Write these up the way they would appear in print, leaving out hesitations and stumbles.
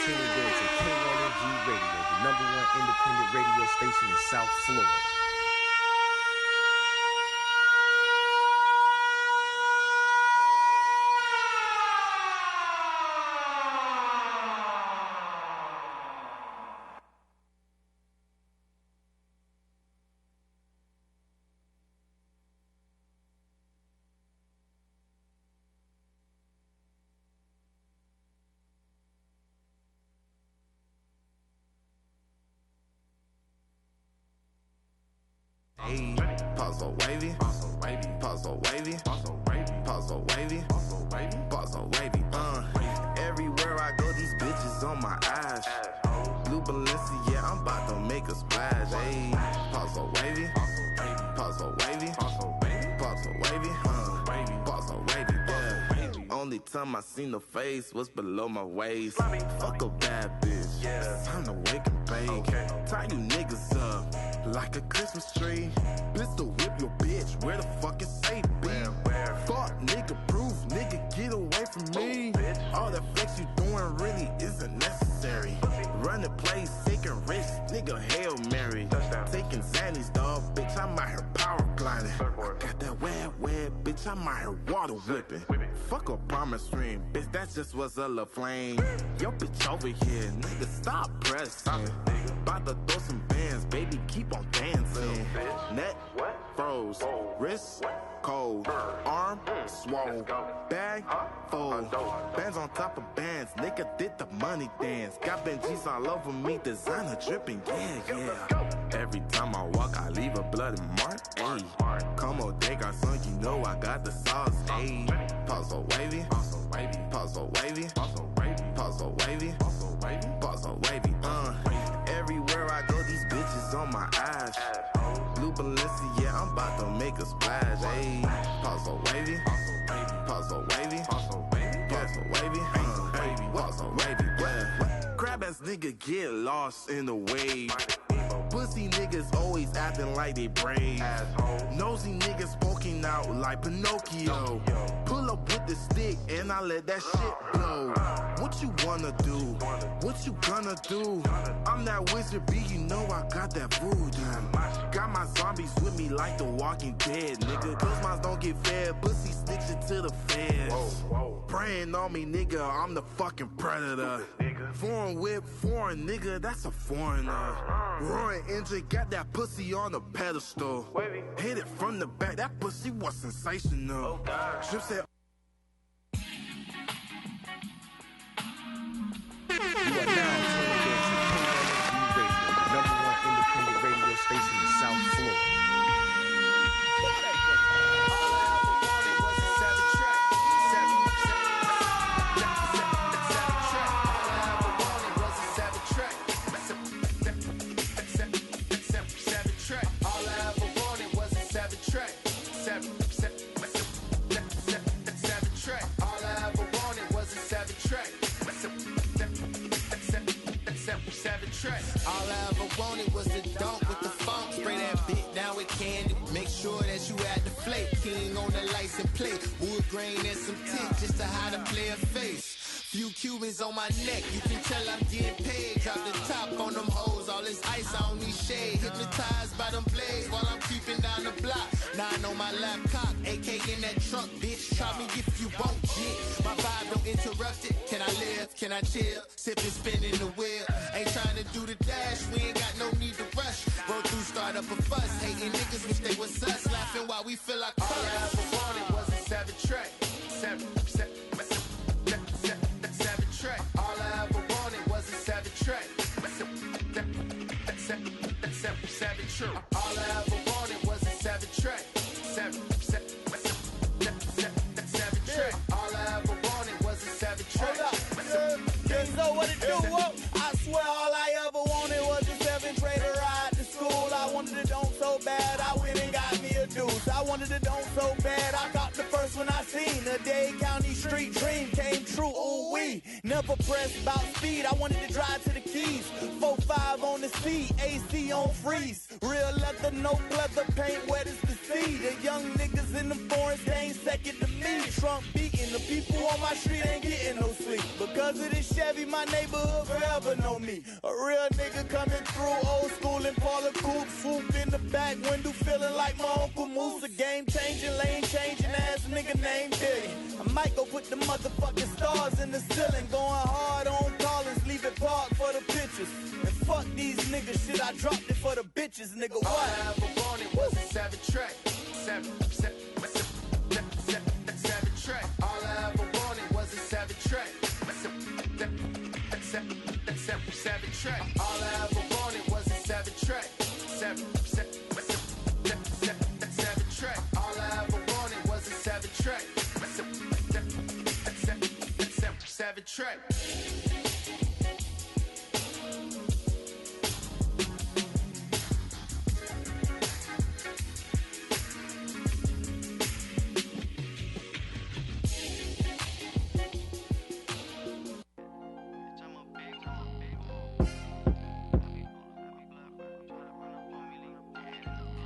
tuning in to K1NG Radio, the #1 independent radio station in South Florida. Hey, pause so wavy, pause so wavy, pause so wavy, pause so wavy, pause so wavy, pause so wavy. Everywhere I go, these bitches on my ass. Blue Balenciaga, yeah, I'm about to make a splash. Hey, pause so wavy, pause so wavy, pause so wavy, pause so wavy, pause so wavy. Yeah. Only time I seen the face was below my waist. Fuck a bad bitch, yeah. Time to wake and bake. Tie you niggas up like a Christmas tree. Pistol whip your bitch, where the fuck is safe, bitch? Fuck nigga proof, nigga get away from me. All that flex you doing really isn't necessary. Running plays, taking risks, nigga Hail Mary. Taking Xannies, dog, bitch, I'm out here power gliding. Got that wet, bitch, I'm out here water whipping. Fuck a promise ring, bitch, that's just what's a la flame. Yo bitch over here, nigga, stop pressing. About to throw some bands, baby, keep on dancing. Neck, froze, wrist, cold, arm, swole, bag, fold. Bands on top of bands, nigga did the money dance. Got Benjis all over me, designer dripping, yeah. Every time I walk, I leave a bloody mark, ayy. Como de garçon, you know I got the sauce, ayy. Pause so wavy, pause so wavy, pause so wavy, pause so wavy, pause so wavy, pause so wavy. Everywhere I go, these bitches on my ass. Blue Balenciaga, yeah, I'm about to make a splash. Ayy, pause so wavy, pause so wavy, pause so wavy, pause so wavy, pause so wavy. Yeah. Crab ass nigga get lost in the wave. Pussy niggas always acting like they brave. Nosy niggas poking out like Pinocchio. Pull up with the stick and I let that shit blow. What you wanna do? What you gonna do? I'm that wizard B, you know I got that voodoo. Got my zombies with me like the Walking Dead, nigga. Cause mines don't get fed, pussy sticks it to the feds. Praying on me, nigga, I'm the fucking predator. Foreign whip, foreign nigga, that's a foreigner. Roaring engine, got that pussy on a pedestal. Hit it from the back, that pussy was sensational. Strip said, You are now tuning in to K1NG Radio, the #1 independent radio station in South Florida. All I ever wanted was the dunk with the funk. Spray that bit down with candy. Make sure that you add the flake. King on the license plate. Wood grain and some tint just to hide a player face. Few Cubans on my neck, you can tell I'm getting paid. Drop the top on them hoes, all this ice, I don't need shade. Hypnotized by them blades while I'm creeping down the block. 9 on my lap cock, AK in that trunk, bitch. Try me if you won't, jit. My vibe don't interrupt it. Can I live? Can I chill? Sipping, spinning the wheel. Ain't trying to do the dash, we ain't got no need to rush. Roll through, start up a fuss. Hating niggas wish they was us. Laughing while we feel like all I ever wanted was a 7-track. 7-track. All I ever wanted was a 7-track. 7-track. All I ever wanted was a 7-track. 7-track. All I ever wanted was a 7-track. So what it do? I swear all I ever wanted was a 7th grader ride to school. I wanted it on so bad, I went and got me a deuce. I wanted it on so bad, I got the first one I seen. The Dade County street dream came true, ooh wee. Never pressed about speed, I wanted to drive to the Keys. 4-5 on the seat, AC on freeze. Real leather, no pleather, paint wet as the sea. The young niggas in the forest, they ain't second to me. me. Trump beating, the people on my street ain't getting no sleep. Because of this Chevy, my neighborhood forever know me. A real nigga coming through, old school Impala coupe, swoop in the back window, feeling like my Uncle Moose. A game changing, lane changing ass nigga named Billion. I might go put the motherfucking stars in the ceiling, going hard on Collins, leave it parked for the pictures. And fuck these niggas, shit, I dropped it for the bitches, nigga. What? All I ever wanted was a 7-track. 7 track. All I ever wanted was a 7-track. 7 track. All I ever wanted was a 7-track. 7 track. All I ever wanted was a 7-track. 7 track.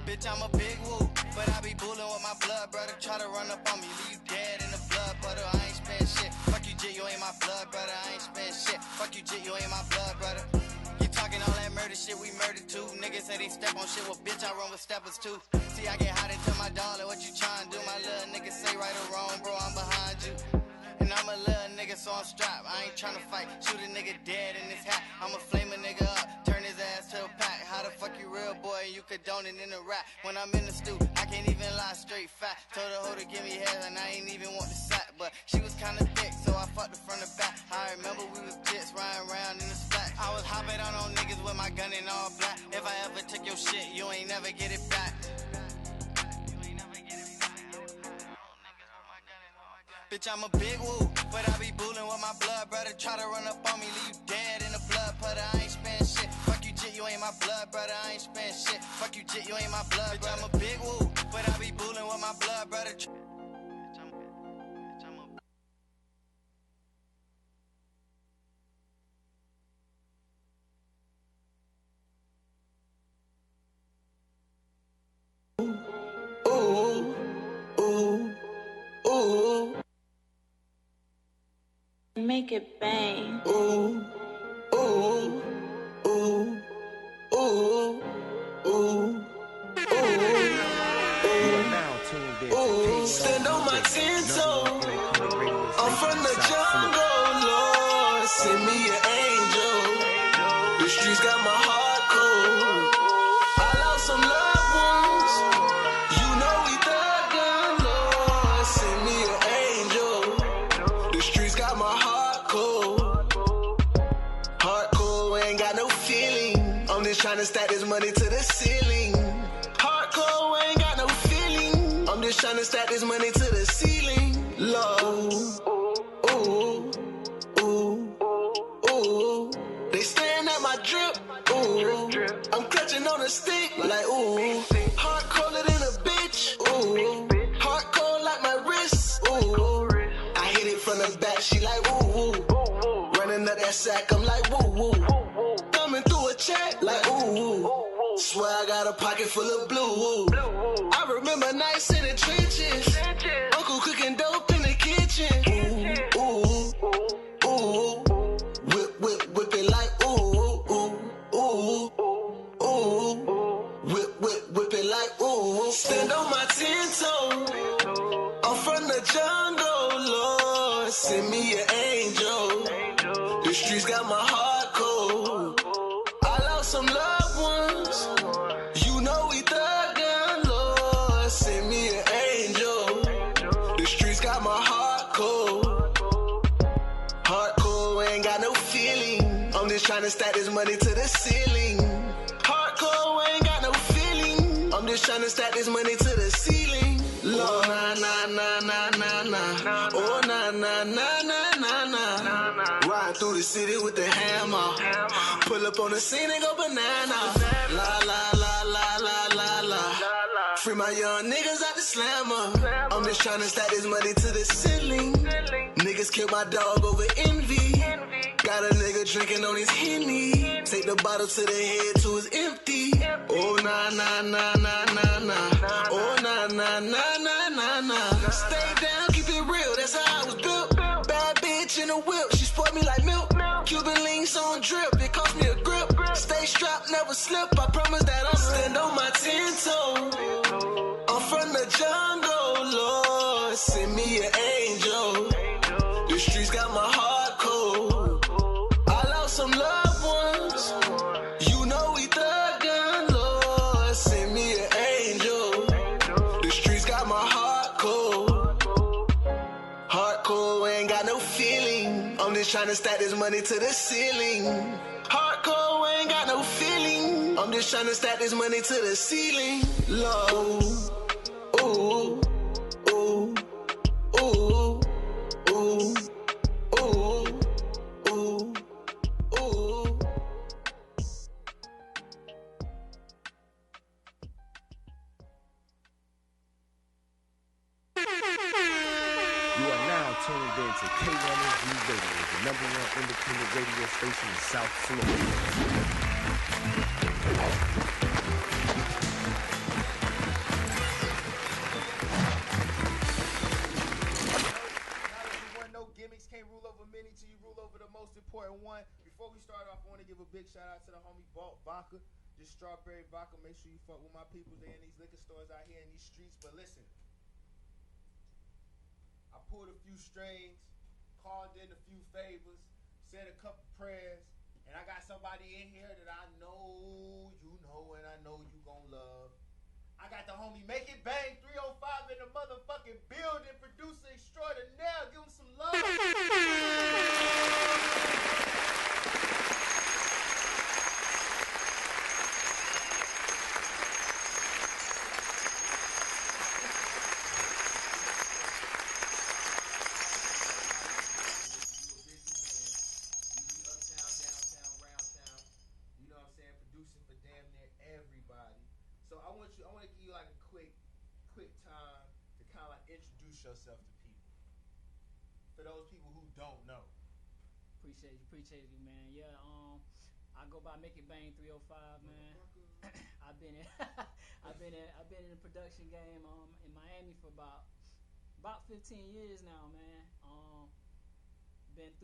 Bitch, I'm a big woo, but I be bullin' with my blood brother. Try to run up on me, leave you dead in the blood puddle. I ain't spend shit. Fuck you, Jit, you ain't my blood brother. I ain't spend shit. Fuck you, Jit, you ain't my blood brother. You talking all that murder shit, we murdered too. Niggas say they step on shit, well bitch, I run with steppers too. See, I get hot into my dollar, what you trying to do? My little nigga say right or wrong, bro, I'm behind you. And I'm a little nigga, so I'm strapped. I ain't tryna fight. Shoot a nigga dead in his hat. I'ma flame a nigga up, turn his ass to a pack. How the fuck you real, boy, and you condone it in the rap? When I'm in the stew, I can't even lie straight fat. Told her hoe to give me head, and I ain't even want the sack. But she was kinda thick, so I fucked her from the back. I remember we was jits riding around in the stack. I was hopping on niggas with my gun in all black. If I ever took your shit, you ain't never get it back. Bitch, I'm a big woo, but I be bullin' with my blood brother. Try to run up on me, leave you dead in the blood puddle. I ain't spend shit. Fuck you, Jit, you ain't my blood brother. I ain't spend shit. Fuck you, Jit, you ain't my blood brother. I'm a big woo, but I be bullin' with my blood brother. Make it bang. You are now tuned in to K1NG. Stand on my 10 toes. I'm from the jungle, Lord. Send me an angel. The streets got my heart cold. I lost some loved ones. You know we thuggin', Lord. Send me an angel. The streets got my heart cold. Heart cold, ain't got no feeling. I'm just tryna stack this money to the ceiling. Heart cold, ain't got no feeling. I'm just tryna stack this money to the ceiling. Lord, ooh, ooh, ooh. They staring at my drip. Ooh, I'm clutching on a stick like ooh. Heart colder than a bitch. Ooh, heart cold like my wrist. Ooh, I hit it from the back. She like ooh, ooh. Running up that sack. I'm like woo woo. Thumbing through a check like ooh. Swear I got a pocket full of blue. I remember nights in the trenches. Uncle cooking dope in the kitchen. Ooh, ooh, ooh. Whip it like ooh, ooh, ooh, ooh. Whip it like ooh. Stand on my 10 toes. I'm from the jungle, Lord. Send me an angel. The streets got my heart cold. I lost some loved ones. You know we thuggin', Lord. Send me an angel. The streets got my heart cold. Heart cold, ain't got no feeling. I'm just tryna stack this money to the ceiling. Heart cold, ain't got no feeling. I'm just tryna stack this money to the ceiling. Lord, na na na na na na. Oh na na na na na na. Ride through the city with the hammer. Pull up on the scene and go banana. La la la la la la la. Free my young niggas out the slammer. I'm just tryna stack this money to the ceiling. Niggas kill my dog over envy. Got a nigga drinking on his Henny. Take the bottle to the head till it's empty. Oh na na na na na na. Oh na na na na na na. Stay down, keep it slip, I promise that I'll stand on my 10 toes. I'm from the jungle, Lord, send me an angel. The streets got my heart cold. I lost some loved ones. You know we thuggin', Lord, send me an angel. The streets got my heart cold. Heart cold, ain't got no feeling. I'm just tryna stack this money to the ceiling. Heart cold, ain't got no feeling. I'm just tryna stack this money to the ceiling. Low. Ooh. Ooh. Ooh. Ooh. Ooh. Ooh. Ooh. You are now tuned in to K1NG Radio, the #1 independent radio station in South Florida. No gimmicks, can't rule over many till you rule over the most important one. Before we start off, I want to give a big shout out to the homie Balt Vodka. This strawberry vodka, make sure you fuck with my people. They in these liquor stores out here in these streets. But listen, I pulled a few strings, called in a few favors, said a couple prayers, and I got somebody in here that I know you know and I know you gon' love. I got the homie Make It Bang 305 in the motherfucking building, producer extraordinaire. Give him some love. Yourself to people. For those people who don't know. Appreciate you, man. Yeah, I go by Make It Bang 305, man. I've been in the production game in Miami for about 15 years now, man. Been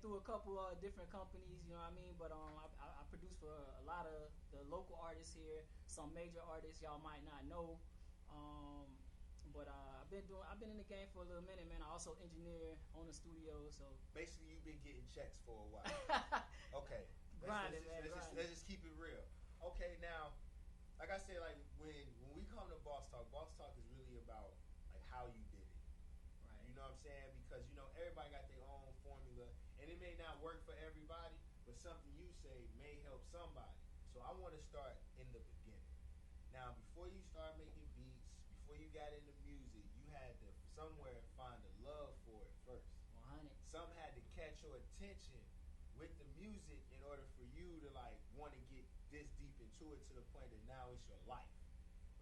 through a couple of different companies, you know what I mean? But I produce for a lot of the local artists here, some major artists y'all might not know. But I've been in the game for a little minute, man. I also engineer on the studio, so basically you've been getting checks for a while. Okay. Grinding. Let's just keep it real. Okay, now, like I said, like when we come to Boss Talk is really about like how you did it. Right. You know what I'm saying? Because you know everybody got their own formula, and it may not work for everybody, but something you say may help somebody. So I want to start in the beginning. Now, before you start making beats, before you got into music, you had to somewhere find a love for it first. 100. Some had to catch your attention with the music in order for you to like want to get this deep into it to the point that now it's your life.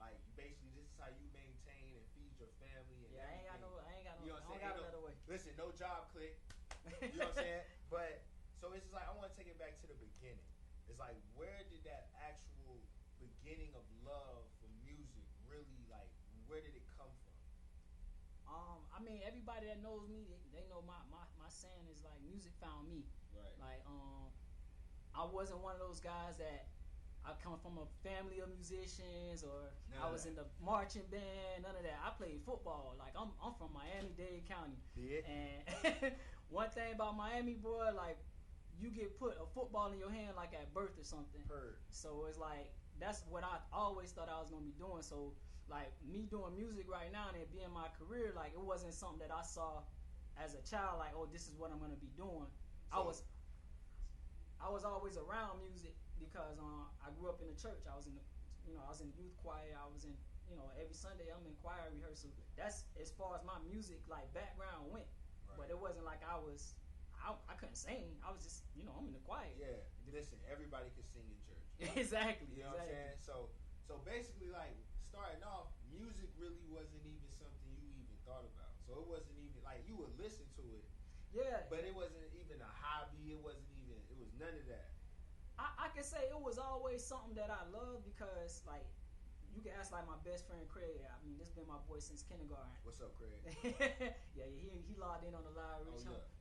Like basically, this is how you maintain and feed your family. And yeah, everything. I ain't got you know what I'm saying? another way. Listen, no job click. You know what I'm saying? But so it's just like I want to take it back to the beginning. It's like where did that actual beginning of love for music really like? Where did it come from? I mean, everybody that knows me, they know my saying is like music found me. Right. Like, I wasn't one of those guys that I come from a family of musicians or I was in the marching band. None of that. I played football. Like I'm from Miami-Dade County. Yeah. And one thing about Miami, boy, like you get put a football in your hand like at birth or something. Heard. So it's like that's what I always thought I was gonna be doing. So like me doing music right now and it being my career, like it wasn't something that I saw as a child. Like, oh, this is what I'm gonna be doing. So, I was always around music because I grew up in the church. I was in the youth choir. I was in every Sunday I'm in choir rehearsal. That's as far as my music like background went. Right. But it wasn't like I couldn't sing. I was just I'm in the choir. Yeah. Listen, everybody can sing in church. Exactly. You know what I'm saying? So basically, like starting off, music really wasn't even something you even thought about. So it wasn't even like you would listen to it. Yeah. But it wasn't even a hobby. It was none of that. I can say it was always something that I loved because like you can ask like my best friend Craig. I mean, this been my boy since kindergarten. What's up, Craig? yeah, he logged in on the live,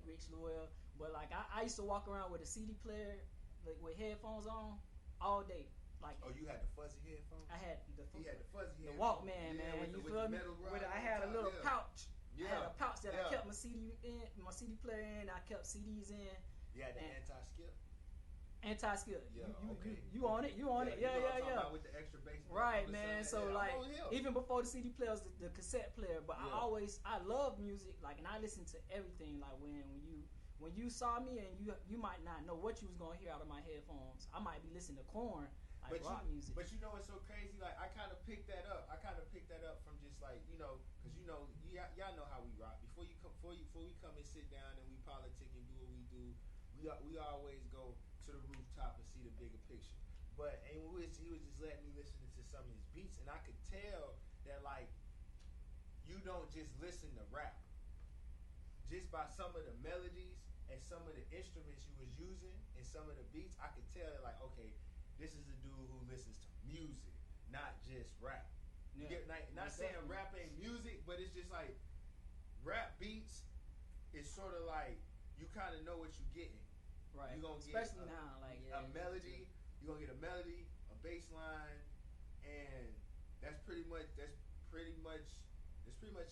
Rich Loyal. But like I used to walk around with a CD player, with headphones on all day. Like, oh, you had the fuzzy headphones? I had the He had the fuzzy the headphones. Walkman, man. With You the feel me? metal rod I on had a top, little pouch. Yeah. I had a pouch that I Yeah. kept my CD player in. I kept CDs in. You had the And- anti-skip? Anti-skip. Yeah, you on it. You on it. Yeah, you know what I'm yeah, talking yeah. about with the extra bass. Right, on the man. side. So Yeah, like, I'm on him. even before the CD player was the cassette player, but Yeah. I love music, like, and I listen to everything. Like when you saw me and you might not know what you was gonna hear out of my headphones. I might be listening to Korn, like rock music. But you know what's so crazy? Like, I kind of picked that up. From just like, you know, because you know, y'all know how we rock. Before we come and sit down and we politic and do what we do, we always go to the rooftop and see the bigger picture. But he was just letting me listen to some of his beats, and I could tell that like you don't just listen to rap. Just by some of the melodies and some of the instruments you was using and some of the beats, I could tell that like, okay, this is a dude who listens to music, not just rap. You get, not saying rap ain't music, but it's just like rap beats is sort of like you kind of know what you're getting. Right. You're gonna especially get now, like a melody. You're gonna get a melody, a bass line, and that's pretty much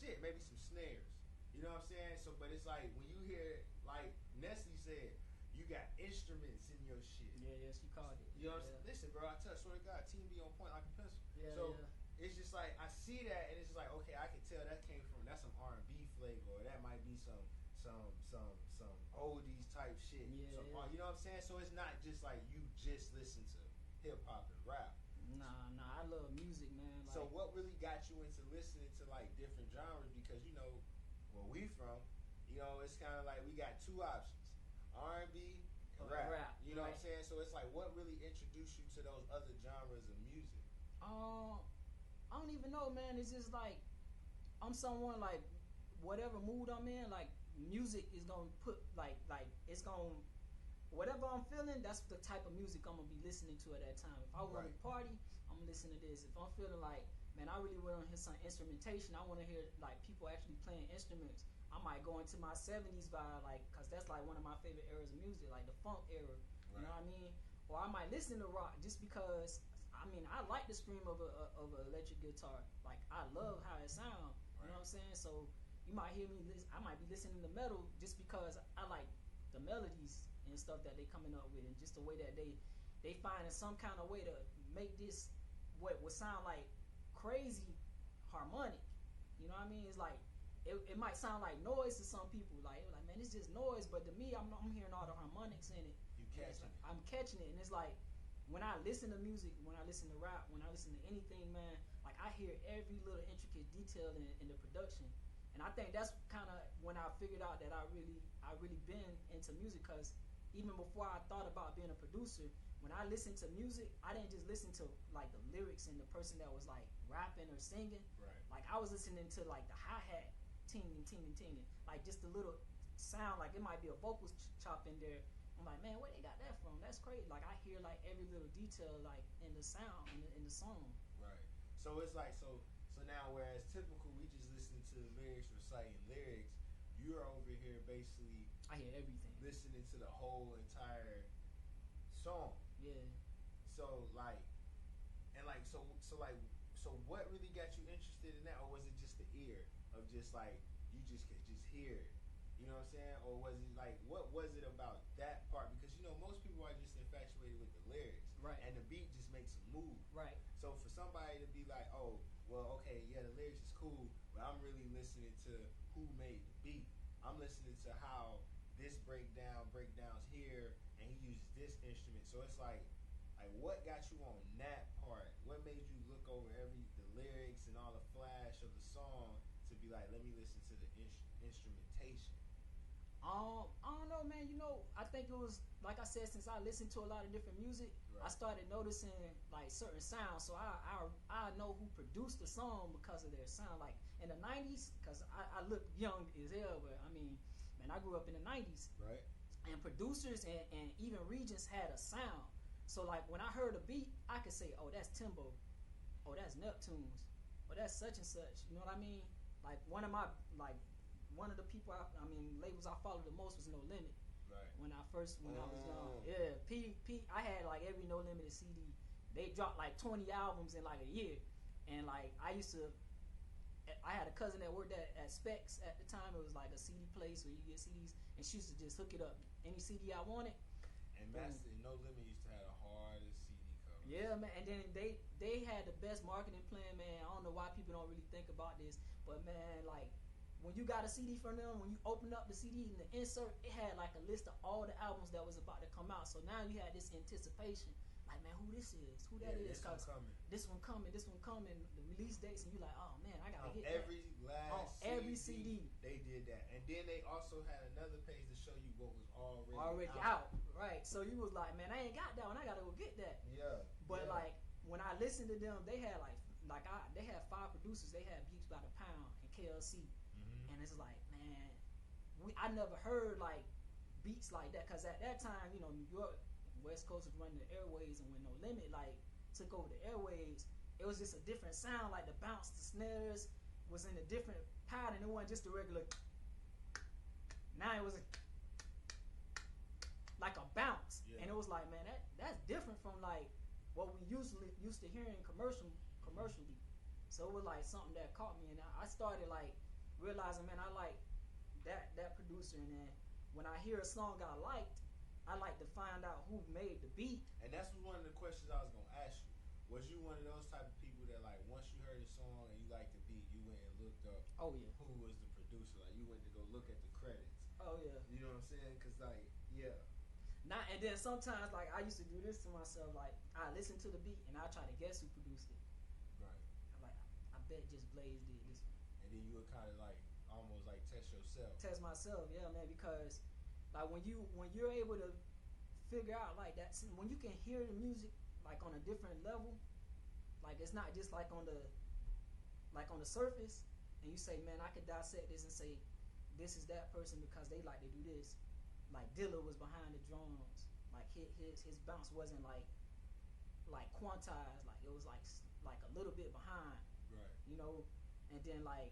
it. Maybe some snares. You know what I'm saying? So, but it's like when you hear, like Nestle said, you got instruments in your shit. Yeah, she called it. You know what I'm saying? Listen, bro, I swear to God, team be on point like a pencil. Yeah, so yeah. it's just like I see that, and it's just like, okay, I can tell that's some R&B flavor, or that might be some oldies type shit. Yeah, yeah. You know what I'm saying? So it's not just like you just listen to hip hop and rap. Nah, I love music, man. Like, So what really got you into listening to like different genres? Because you know where we from, you know, it's kind of like we got two options: R&B and rap. You know what I'm saying? So it's like, what really introduced you to those other genres of music? I don't even know, man. It's just like I'm someone like whatever mood I'm in, like music is gonna put like it's gonna whatever I'm feeling. That's the type of music I'm gonna be listening to at that time. If I want to party, I'm gonna listen to this. If I'm feeling like, man, I really want to hear some instrumentation, I want to hear like people actually playing instruments, I might go into my 70s vibe, like, cause that's like one of my favorite eras of music, like the funk era. You know what I mean? Or I might listen to rock just because. I mean, I like the scream of an electric guitar. Like, I love how it sounds. You know what I'm saying? So you might hear me. I might be listening to metal just because I like the melodies and stuff that they coming up with, and just the way that they find some kind of way to make this what would sound like crazy harmonic. You know what I mean? It's like it might sound like noise to some people. Like man, it's just noise, but to me, I'm hearing all the harmonics in it. You catching it? I'm catching it, and it's like when I listen to music, when I listen to rap, when I listen to anything, man, like I hear every little intricate detail in the production. And I think that's kind of when I figured out that I really been into music, because even before I thought about being a producer, when I listened to music, I didn't just listen to like the lyrics and the person that was like rapping or singing. Right. Like I was listening to like the hi-hat ting, like just a little sound, like it might be a vocal chop in there. I'm like, man, where they got that from? That's crazy. Like I hear like every little detail like in the sound in the song. Right. So it's like so now, whereas typical we just listen to lyrics, reciting lyrics, you're over here basically I hear everything, listening to the whole entire song. Yeah. So like, and like so what really got you interested in that, or was it just the ear of just like you just could just hear it? You know what I'm saying? Or was it like, what was it about that part? Because you know most people are just infatuated with the lyrics, right? And the beat just makes them move, right? So for somebody to be like, oh, well, okay, yeah, the lyrics is cool, but I'm really listening to who made the beat. I'm listening to how this breakdowns here, and he uses this instrument. So it's like what got you on that part? What made you look over the lyrics and all the flash of the song to be like, let me listen to the instrumentation? I don't know, man. You know, I think it was like I said, since I listened to a lot of different music, I started noticing like certain sounds. So I know who produced the song because of their sound. Like in the 90s, because I look young as hell, but I mean, man, I grew up in the 90s. Right. And producers and even regions had a sound. So like when I heard a beat, I could say, oh, that's Timbo, oh, that's Neptunes, oh, that's such and such. You know what I mean? Like one of the people labels I followed the most was No Limit. Right. Right. When I was young. Yeah, I had like every No Limited CD. They dropped like 20 albums in like a year. And like I had a cousin that worked at Specs at the time. It was like a CD place where you get CDs, and she used to just hook it up any CD I wanted. And Master No Limit used to have the hardest CD cover. Yeah, man. And then they had the best marketing plan, man. I don't know why people don't really think about this, but man, like when you got a CD from them, when you open up the CD and the insert, it had like a list of all the albums that was about to come out. So now you had this anticipation. Like, man, who this is? Who that is? This one coming. This one coming. The release dates, and you like, oh man, I gotta hit every that. last every CD. They did that, and then they also had another page to show you what was already out. Right? So you was like, man, I ain't got that one. I gotta go get that. Yeah. But like when I listened to them, they had they had 5 producers. They had Beats by the Pound and KLC, and it's like, man, I never heard like beats like that, because at that time, you know, New York, West Coast was running the airways, and when No Limit like took over the airways, it was just a different sound. Like the bounce, the snares was in a different pattern. It wasn't just a regular. Now it was like a bounce, and it was like, man, that's different from like what we usually used to hearing commercially. So it was like something that caught me, and I started like realizing, man, I like that producer, and then when I hear a song I liked, I like to find out who made the beat. And that's one of the questions I was going to ask you. Was you one of those type of people that, like, once you heard a song and you liked the beat, you went and looked up who was the producer? Like, you went to go look at the credits. Oh, yeah. You know what I'm saying? Because, like, yeah. And then sometimes, like, I used to do this to myself. Like, I listen to the beat and I try to guess who produced it. Right. I'm like, I bet Just Blaze did this one. And then you would kind of, like, almost, like, test yourself. Test myself, yeah, man, because like when you're able to figure out like that, when you can hear the music like on a different level, like it's not just like on the surface, and you say, man, I could dissect this and say this is that person because they like to do this. Like Dilla was behind the drums, like his bounce wasn't like quantized, like it was like a little bit behind, right? You know, and then like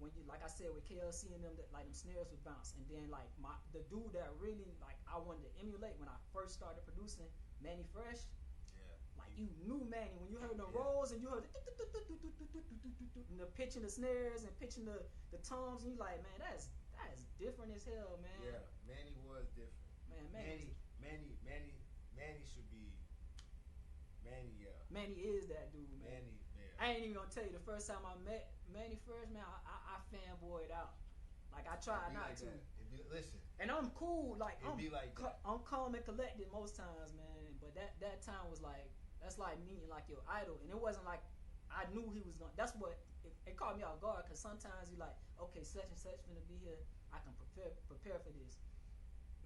when you, like I said, with KLC and them, that like them snares would bounce, and then like the dude that really like I wanted to emulate when I first started producing, Manny Fresh. Yeah. Like you knew Manny when you heard the rolls and you heard and the pitching the snares and pitching the toms, and you like, man, that's different as hell, man. Yeah, Manny was different. Man, Manny should be. Manny, yeah. Manny is that dude, man. Manny, yeah. I ain't even gonna tell you, the first time I met Manny Fresh, man, I fanboyed out. Like I tried not to. Listen. And I'm cool, like I'm calm and collected most times, man. But that time was like, that's like meeting like your idol, and it wasn't like I knew he was gonna. That's what it caught me off guard, because sometimes you like, okay, such and such gonna be here. I can prepare for this.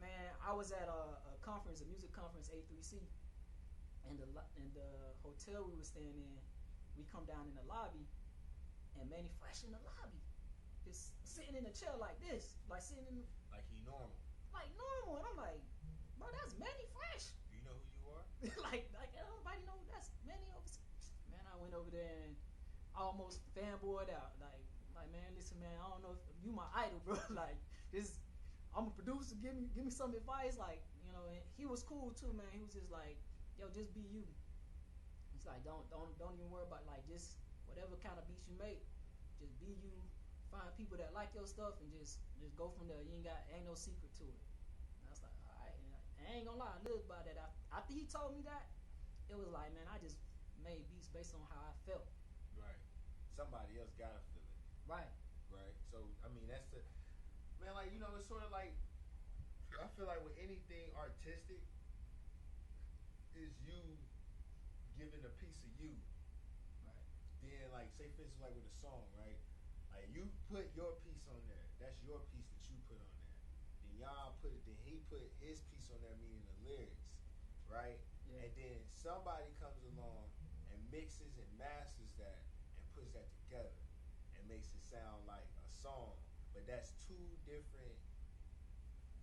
Man, I was at a conference, a music conference, A3C, and the hotel we were staying in, we come down in the lobby, and Manny Fresh in the lobby, just sitting in a chair like this, like sitting in, like he normal, and I'm like, bro, that's Manny Fresh. Do you know who you are? like everybody know that's Manny over. Man, I went over there and almost fanboyed out, like man, listen, man, I don't know if you my idol, bro. Like this, I'm a producer. Give me some advice, like, you know. And he was cool too, man. He was just like, yo, just be you. He's like, don't even worry about like just whatever kind of beats you make. Just be you. Find people that like your stuff and just go from there. You ain't no secret to it. And I was like, all right. And I ain't gonna lie, I lived by that. After he told me that, it was like, man, I just made beats based on how I felt. Right. Somebody else gotta feel it. Right. Right. So I mean, that's the man. Like, you know, it's sort of like, I feel like with anything artistic, is you giving a piece of you. Right. Then, like, say for instance, like with a song, right? Like, you put your piece on there. That's your piece that you put on there. Then then he put his piece on there, meaning the lyrics, right? Yeah. And then somebody comes along and mixes and masters that and puts that together and makes it sound like a song. But that's two different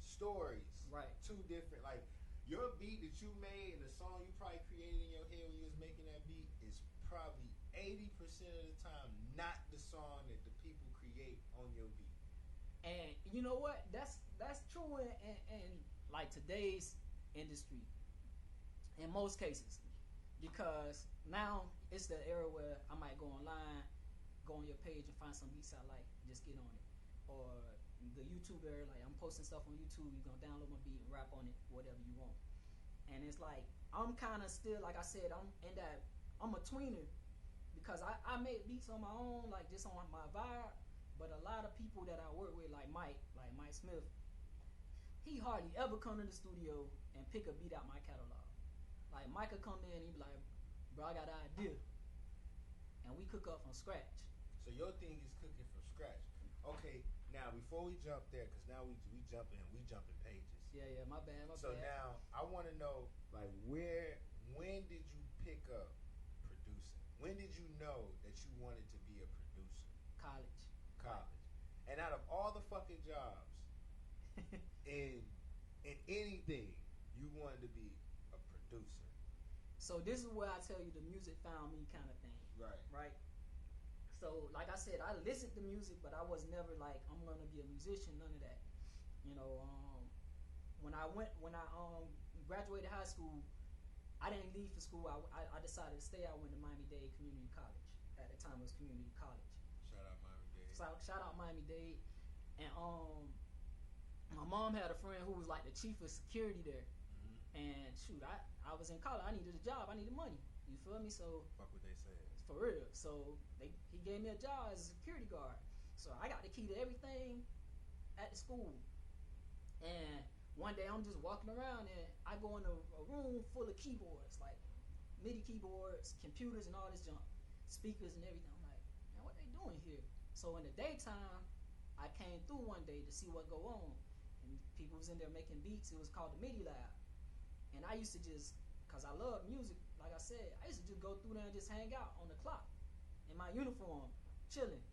stories. Right. Two different, like, your beat that you made and the song you probably created in your head when you was making that beat is probably 80% of the time not the song that the people create on your beat. And you know what? That's true. And like today's industry in most cases, because now it's the era where I might go online, go on your page and find some beats I like, just get on it. Or the YouTube era, like I'm posting stuff on YouTube, you're gonna download my beat and rap on it, whatever you want. And it's like I'm kind of still, like I said, I'm a tweener, because I make beats on my own, like just on my vibe. But a lot of people that I work with, like Mike Smith, he hardly ever come to the studio and pick a beat out my catalog. Like Mike will come in and he be like, bro, I got an idea, and we cook up from scratch. So your thing is cooking from scratch. Okay, now before we jump there, because now we jumping pages. Yeah, my bad. So now I want to know, like, when did you pick up producing? When did you know that you wanted to be a producer? College. And out of all the fucking jobs in anything, you wanted to be a producer. So this is where I tell you the music found me kind of thing. Right. So like I said, I listened to music, but I was never like, I'm gonna be a musician, none of that. You know, when I graduated high school, I didn't leave for school. I decided to stay. I went to Miami-Dade Community College. At the time it was community college. Shout out Miami-Dade. Shout out Miami-Dade. And my mom had a friend who was like the chief of security there. Mm-hmm. And shoot, I was in college. I needed a job. I needed money. You feel me? So fuck what they said. For real. So he gave me a job as a security guard. So I got the key to everything at the school. And one day I'm just walking around and I go in a room full of keyboards, like MIDI keyboards, computers, and all this junk, speakers and everything. I'm like, man, what they doing here? So in the daytime, I came through one day to see what go on, and people was in there making beats. It was called the MIDI Lab, and I used to just, cause I love music, like I said, I used to just go through there and just hang out on the clock in my uniform, chilling.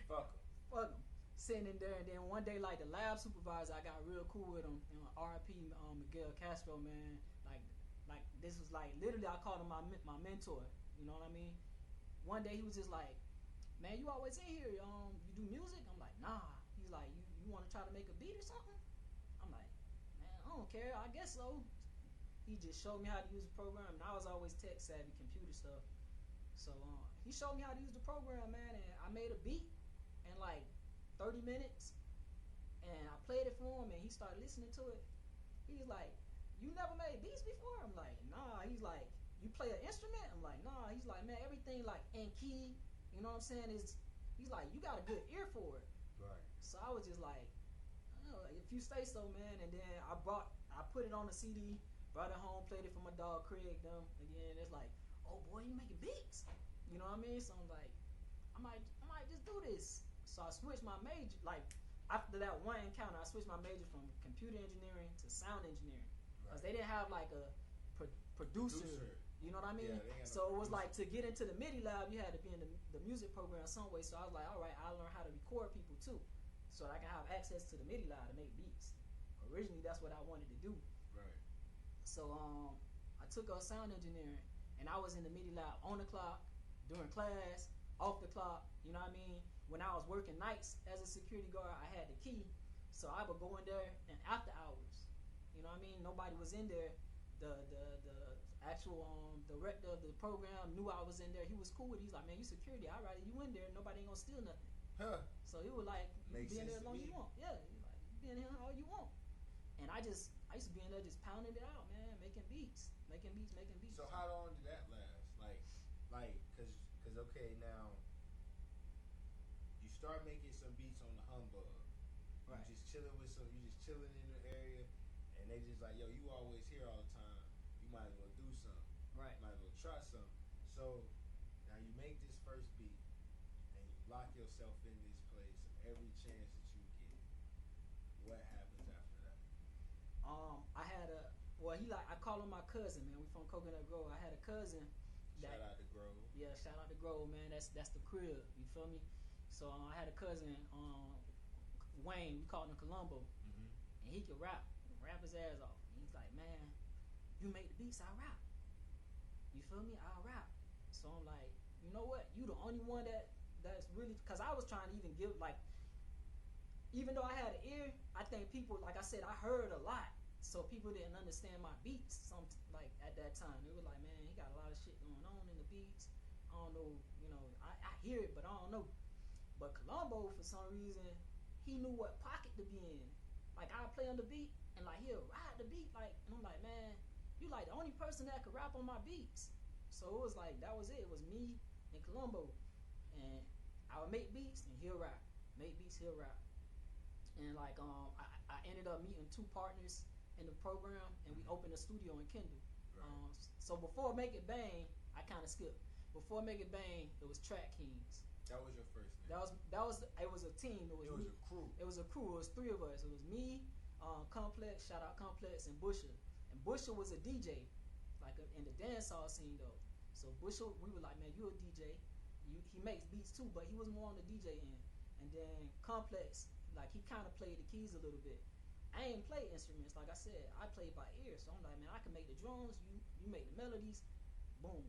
Fuck them. Sitting in there, and then one day, like the lab supervisor, I got real cool with him. You know, R.I.P. Miguel Castro, man. Like this was like literally, I called him my mentor. You know what I mean? One day he was just like, man, you always in here. You do music? I'm like, nah. He's like, you want to try to make a beat or something? I'm like, man, I don't care. I guess so. He just showed me how to use the program, and I was always tech savvy, computer stuff. So he showed me how to use the program, man, and I made a beat in like 30 minutes, and I played it for him, and he started listening to it. He's like, you never made beats before? I'm like, nah. He's like, you play an instrument? I'm like, nah. He's like, man, everything like in key, you know what I'm saying, he's like, you got a good ear for it. Right. So I was just like, oh, if you say so, man. And then I put it on a CD, brought it home, played it for my dog Craig, them again. It's like, oh boy, you making beats, you know what I mean? So I'm like, I might just do this. So I switched my major, like after that one encounter, I switched my major from computer engineering to sound engineering, because they didn't have like a producer. You know what I mean? Yeah, so it was like, to get into the MIDI lab, you had to be in the music program some way. So I was like, all right, I'll learn how to record people too, so that I can have access to the MIDI lab to make beats. Originally, that's what I wanted to do. Right. So I took up sound engineering, and I was in the MIDI lab on the clock, during class, off the clock. You know what I mean? When I was working nights as a security guard, I had the key, so I would go in there and after hours. You know what I mean? Nobody was in there. The actual director of the program knew I was in there. He was cool with it. He's like, man, you security. I'd rather you in there. Nobody ain't gonna steal nothing. Huh. So he was like, you Makes be in there as sense long to as you want. Yeah, he's like, you be in here all you want. And I used to be in there just pounding it out, man, making beats. So how long did that last? Like, cause okay, now you start making some beats on the Humbug. Right. You just chilling in the area, and they just like, yo, you always here all the time. You might as well do something. Right. Might as well try something. So now you make this first beat, and you lock yourself in this place. Every chance that you get, what happens after that? I call him my cousin, man. We from Coconut Grove. I had a cousin. Shout out to Grove. Yeah, shout out to Grove, man. That's the crib. You feel me? So I had a cousin, Wayne. We called him Columbo, and he could rap his ass off. And he's like, man, you make the beats, I rap. You feel me? I rap. So I'm like, you know what? You the only one that's really, because I was trying to even give, like, even though I had an ear, I think people, like I said, I heard a lot, so people didn't understand my beats. Like at that time, they were like, man, he got a lot of shit going on in the beats. I don't know, you know, I hear it, but I don't know. But Colombo, for some reason, he knew what pocket to be in. Like I'd play on the beat, and like he'll ride the beat, like, and I'm like, man, you like the only person that could rap on my beats. So it was like that was it. It was me and Colombo, and I would make beats and he'll rap. Make beats, he'll rap. And like I ended up meeting 2 partners in the program, and we opened a studio in Kendall. Right. So before Make It Bang, I kind of skipped. Before Make It Bang, it was Track Kings. That was your first name. It was a team. It was a crew. It was a crew. It was 3 of us. It was me, Complex, shout out Complex, and Busher. And Busher was a DJ, like in the dancehall scene though. So Busher, we were like, man, you a DJ. He makes beats too, but he was more on the DJ end. And then Complex, like he kind of played the keys a little bit. I ain't play instruments, like I said. I played by ear, so I'm like, man, I can make the drums. You make the melodies, boom.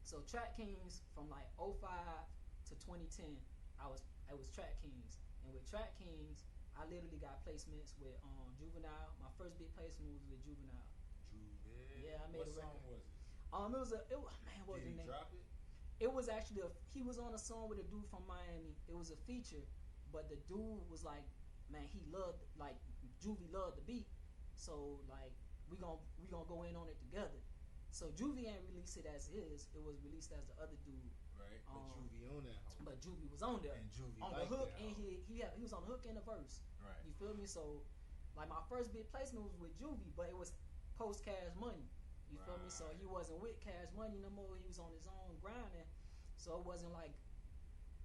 So Track Kings from like 05 to 2010, I was Track Kings, and with Track Kings, I literally got placements with Juvenile. My first big placement was with Juvenile. Yeah, I made a record. What song was it? What was the name? Did he drop it? It was actually he was on a song with a dude from Miami. It was a feature, but the dude was like, man, he loved, like, Juvie loved the beat, so like we gonna go in on it together. So Juvie ain't released it as his. It was released as the other dude. Right. But Juvie on that. But Juvie was on there. And Juvie on the hook, and he was on the hook and the verse. Right. You feel me? So like my first big placement was with Juvie, but it was post Cash Money. You feel me? So he wasn't with Cash Money no more. He was on his own grinding. So it wasn't like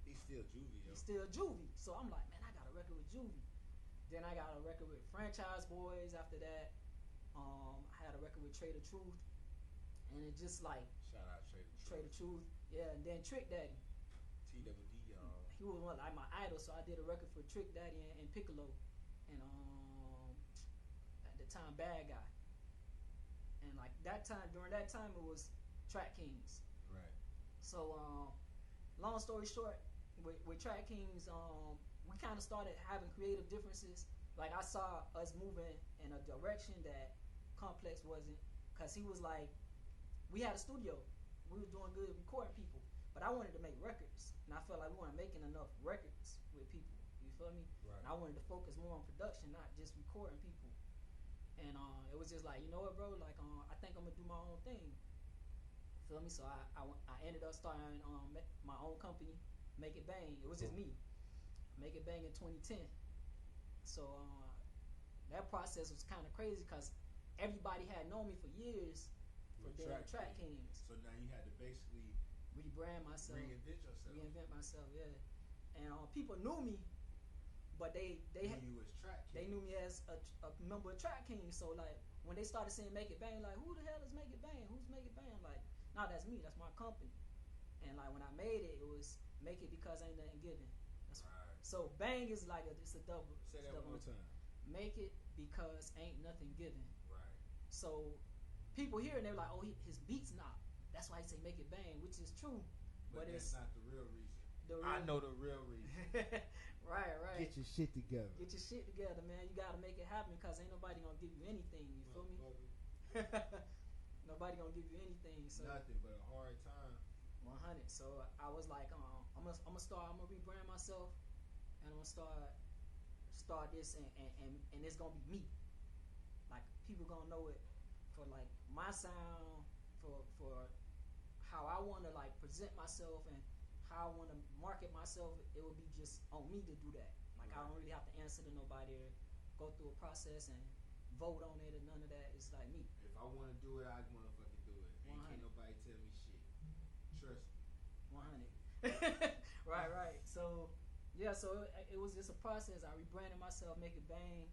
he's still Juvie. He's still Juvie. So I'm like, man, I got a record with Juvie. Then I got a record with Franchise Boys. After that, I had a record with Trader Truth, and it just like shout out Trader Truth. Yeah, and then Trick Daddy. TWD, y'all. He was one like my idol, so I did a record for Trick Daddy and Piccolo, and at the time Bad Guy. And like during that time it was Track Kings. Right. So long story short, with Track Kings, we kind of started having creative differences. Like I saw us moving in a direction that Complex wasn't, cause he was like, we had a studio, we were doing good recording people, but I wanted to make records, and I felt like we weren't making enough records with people. You feel me? Right. And I wanted to focus more on production, not just recording people. And it was just like, you know what, bro? Like I think I'm gonna do my own thing. Feel me? So I ended up starting my own company, Make It Bang. It was just me. Make It Bang in 2010. So that process was kind of crazy because everybody had known me for years for being Track Kings. So now you had to basically rebrand myself, reinvent myself, yeah. And people knew me, but they knew you as Track King. They knew me as a member of Track Kings. So like when they started saying Make It Bang, like who the hell is Make It Bang? Who's Make It Bang? I'm like, nah, that's me. That's my company. And like when I made it, it was make it because ain't nothing given. That's right. So bang is like it's a double. Say that one more time. Make it because ain't nothing given. Right. So people hear and they're like, oh, his beats not. That's why he say make it bang, which is true. But it's not the real reason. I know the real reason. Right. Get your shit together. Get your shit together, man. You gotta make it happen because ain't nobody gonna give you anything. You feel me? Nobody gonna give you anything. So nothing but a hard time. 100. So I was like, I'm gonna rebrand myself, and I'm gonna start this, and it's gonna be me. Like people gonna know it for like my sound, for how I wanna like present myself and how I wanna market myself. It will be just on me to do that. Like I don't really have to answer to nobody or go through a process and vote on it or none of that. It's like me. If I wanna do it, I motherfucking do it. Ain't can't nobody tell me shit. Trust me. 100. Right. So yeah, so it was just a process. I rebranded myself, Make It Bang,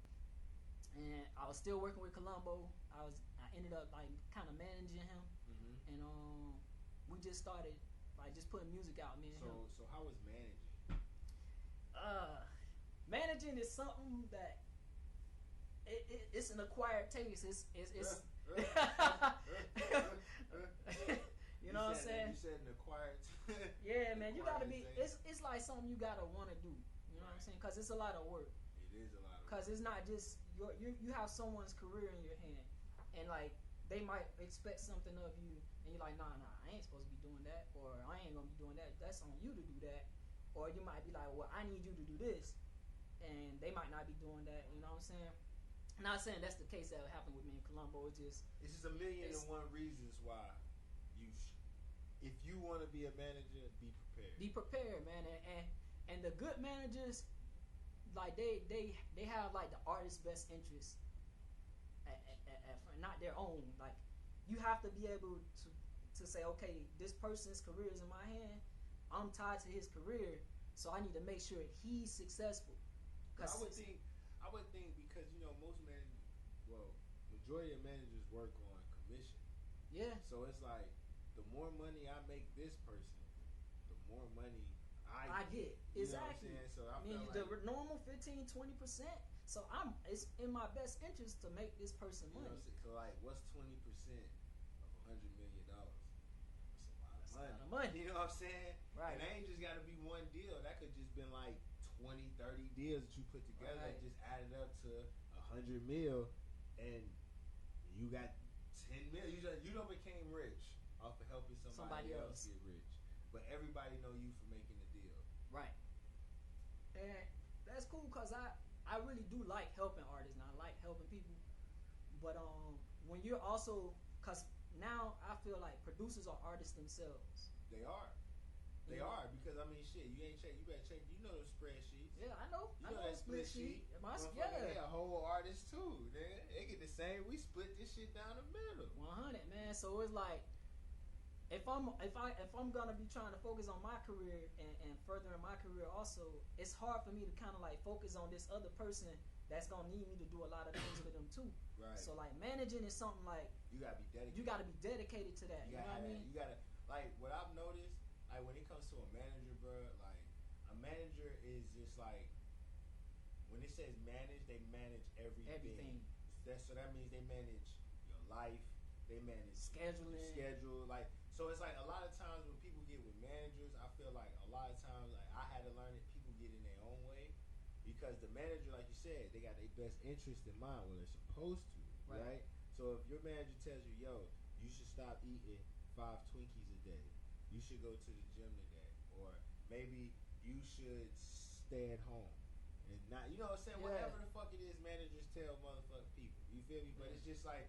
and I was still working with Colombo. I ended up like kind of managing him, and we just started like just putting music out, me and him. So how was managing? Managing is something that it's an acquired taste. It's you know what I'm saying? You said an acquired yeah, man, you gotta be it's like something you gotta wanna do. You know what I'm saying? Because it's a lot of work. It is a lot of work. Because it's not just you have someone's career in your hand, and like they might expect something of you, and you're like, nah, I ain't supposed to be doing that, or I ain't gonna be doing that. That's on you to do that. Or you might be like, well, I need you to do this, and they might not be doing that. You know what I'm saying? Not saying that's the case that happened with me in Colombo. It's just a million and one reasons why if you want to be a manager, be prepared. Be prepared, man, and the good managers, like they have like the artist's best interest not their own. Like you have to be able to say, okay, this person's career is in my hand. I'm tied to his career, so I need to make sure he's successful. I would think because most managers, majority of managers work on commission. Yeah. So it's like the more money I make this person, the more money I get. Exactly. So I mean, feel the normal 15-20%. So it's in my best interest to make this person money. So like, what's 20% of $100 million? That's a lot of money. You know what I'm saying? Right. And that ain't just got to be one deal. That could just been like 20, 30 deals that you put together that just added up to $100 million, and you got 10 million. You don't became rich off of helping somebody else get rich. But everybody know you for making the deal. Right. And that's cool because I really do like helping artists and I like helping people. But when you're also, because now I feel like producers are artists themselves. They are. They are, because I mean, shit. You ain't check. You better check. You know those spreadsheets. Yeah, I know. You know that split sheet. They a whole artist too. They get the same. We split this shit down the middle. 100, man. So it's like, if I'm gonna be trying to focus on my career and furthering my career also, it's hard for me to kind of like focus on this other person that's gonna need me to do a lot of things with them too. Right. So like managing is something like you gotta be dedicated. You gotta be dedicated to that. You know what I mean? You gotta, like, what I've noticed, like when it comes to a manager, bro, like a manager is just like, when it says manage, they manage everything. So that means they manage your life. They manage scheduling. Like, so it's like a lot of times when people get with managers, I feel like a lot of times, like I had to learn it, people get in their own way because the manager, like you said, they got their best interest in mind. Well, they're supposed to, right? So if your manager tells you, yo, you should stop eating 5 Twinkies a day, you should go to the gym today, or maybe you should stay at home and not, you know what I'm saying? Whatever the fuck it is, managers tell motherfucking people. You feel me? But it's just like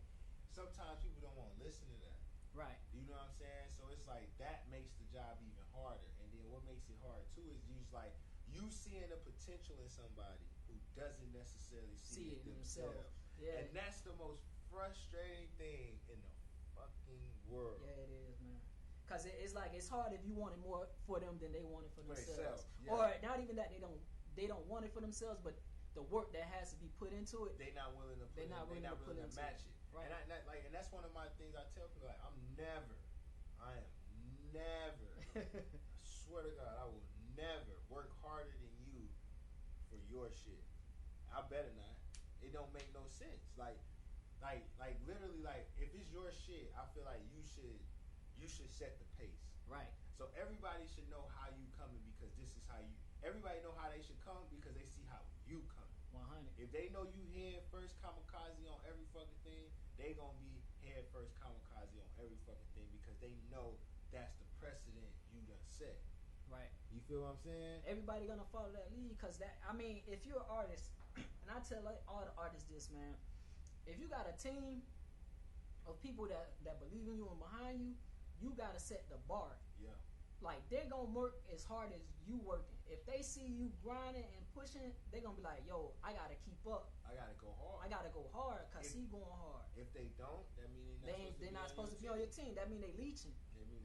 sometimes people don't want to listen to that. Right. You know what I'm saying? So it's like that makes the job even harder. And then what makes it hard too is just like you seeing the potential in somebody who doesn't necessarily see it themselves. Yeah. And that's the most frustrating thing in the fucking world. Yeah, it is, man. Because it's like it's hard if you wanted more for them than they wanted for themselves. Yeah. Or not even that they don't want it for themselves, but the work that has to be put into it, they're not willing to put to match it. Right. And that's one of my things I tell people. Like, I am never. I swear to God, I will never work harder than you for your shit. I better not. It don't make no sense. Like literally, like if it's your shit, I feel like you should set the pace. Right. So everybody should know how you coming because this is how you. Everybody know how they should come because they see how you come. 100. If they know you head first kamikaze on every fucking thing, they gonna be head first kamikaze on every fucking thing because they know that's the precedent you done set. Right. You feel what I'm saying? Everybody gonna follow that lead because that. I mean, if you're an artist, and I tell like all the artists this, man. If you got a team of people that believe in you and behind you, you gotta set the bar. Yeah. Like they're gonna work as hard as you working. If they see you grinding and pushing, they're gonna be like, "Yo, I gotta keep up. I gotta go hard. Cause he going hard." If they don't, that means they're not supposed to be on your team. That mean they leeching.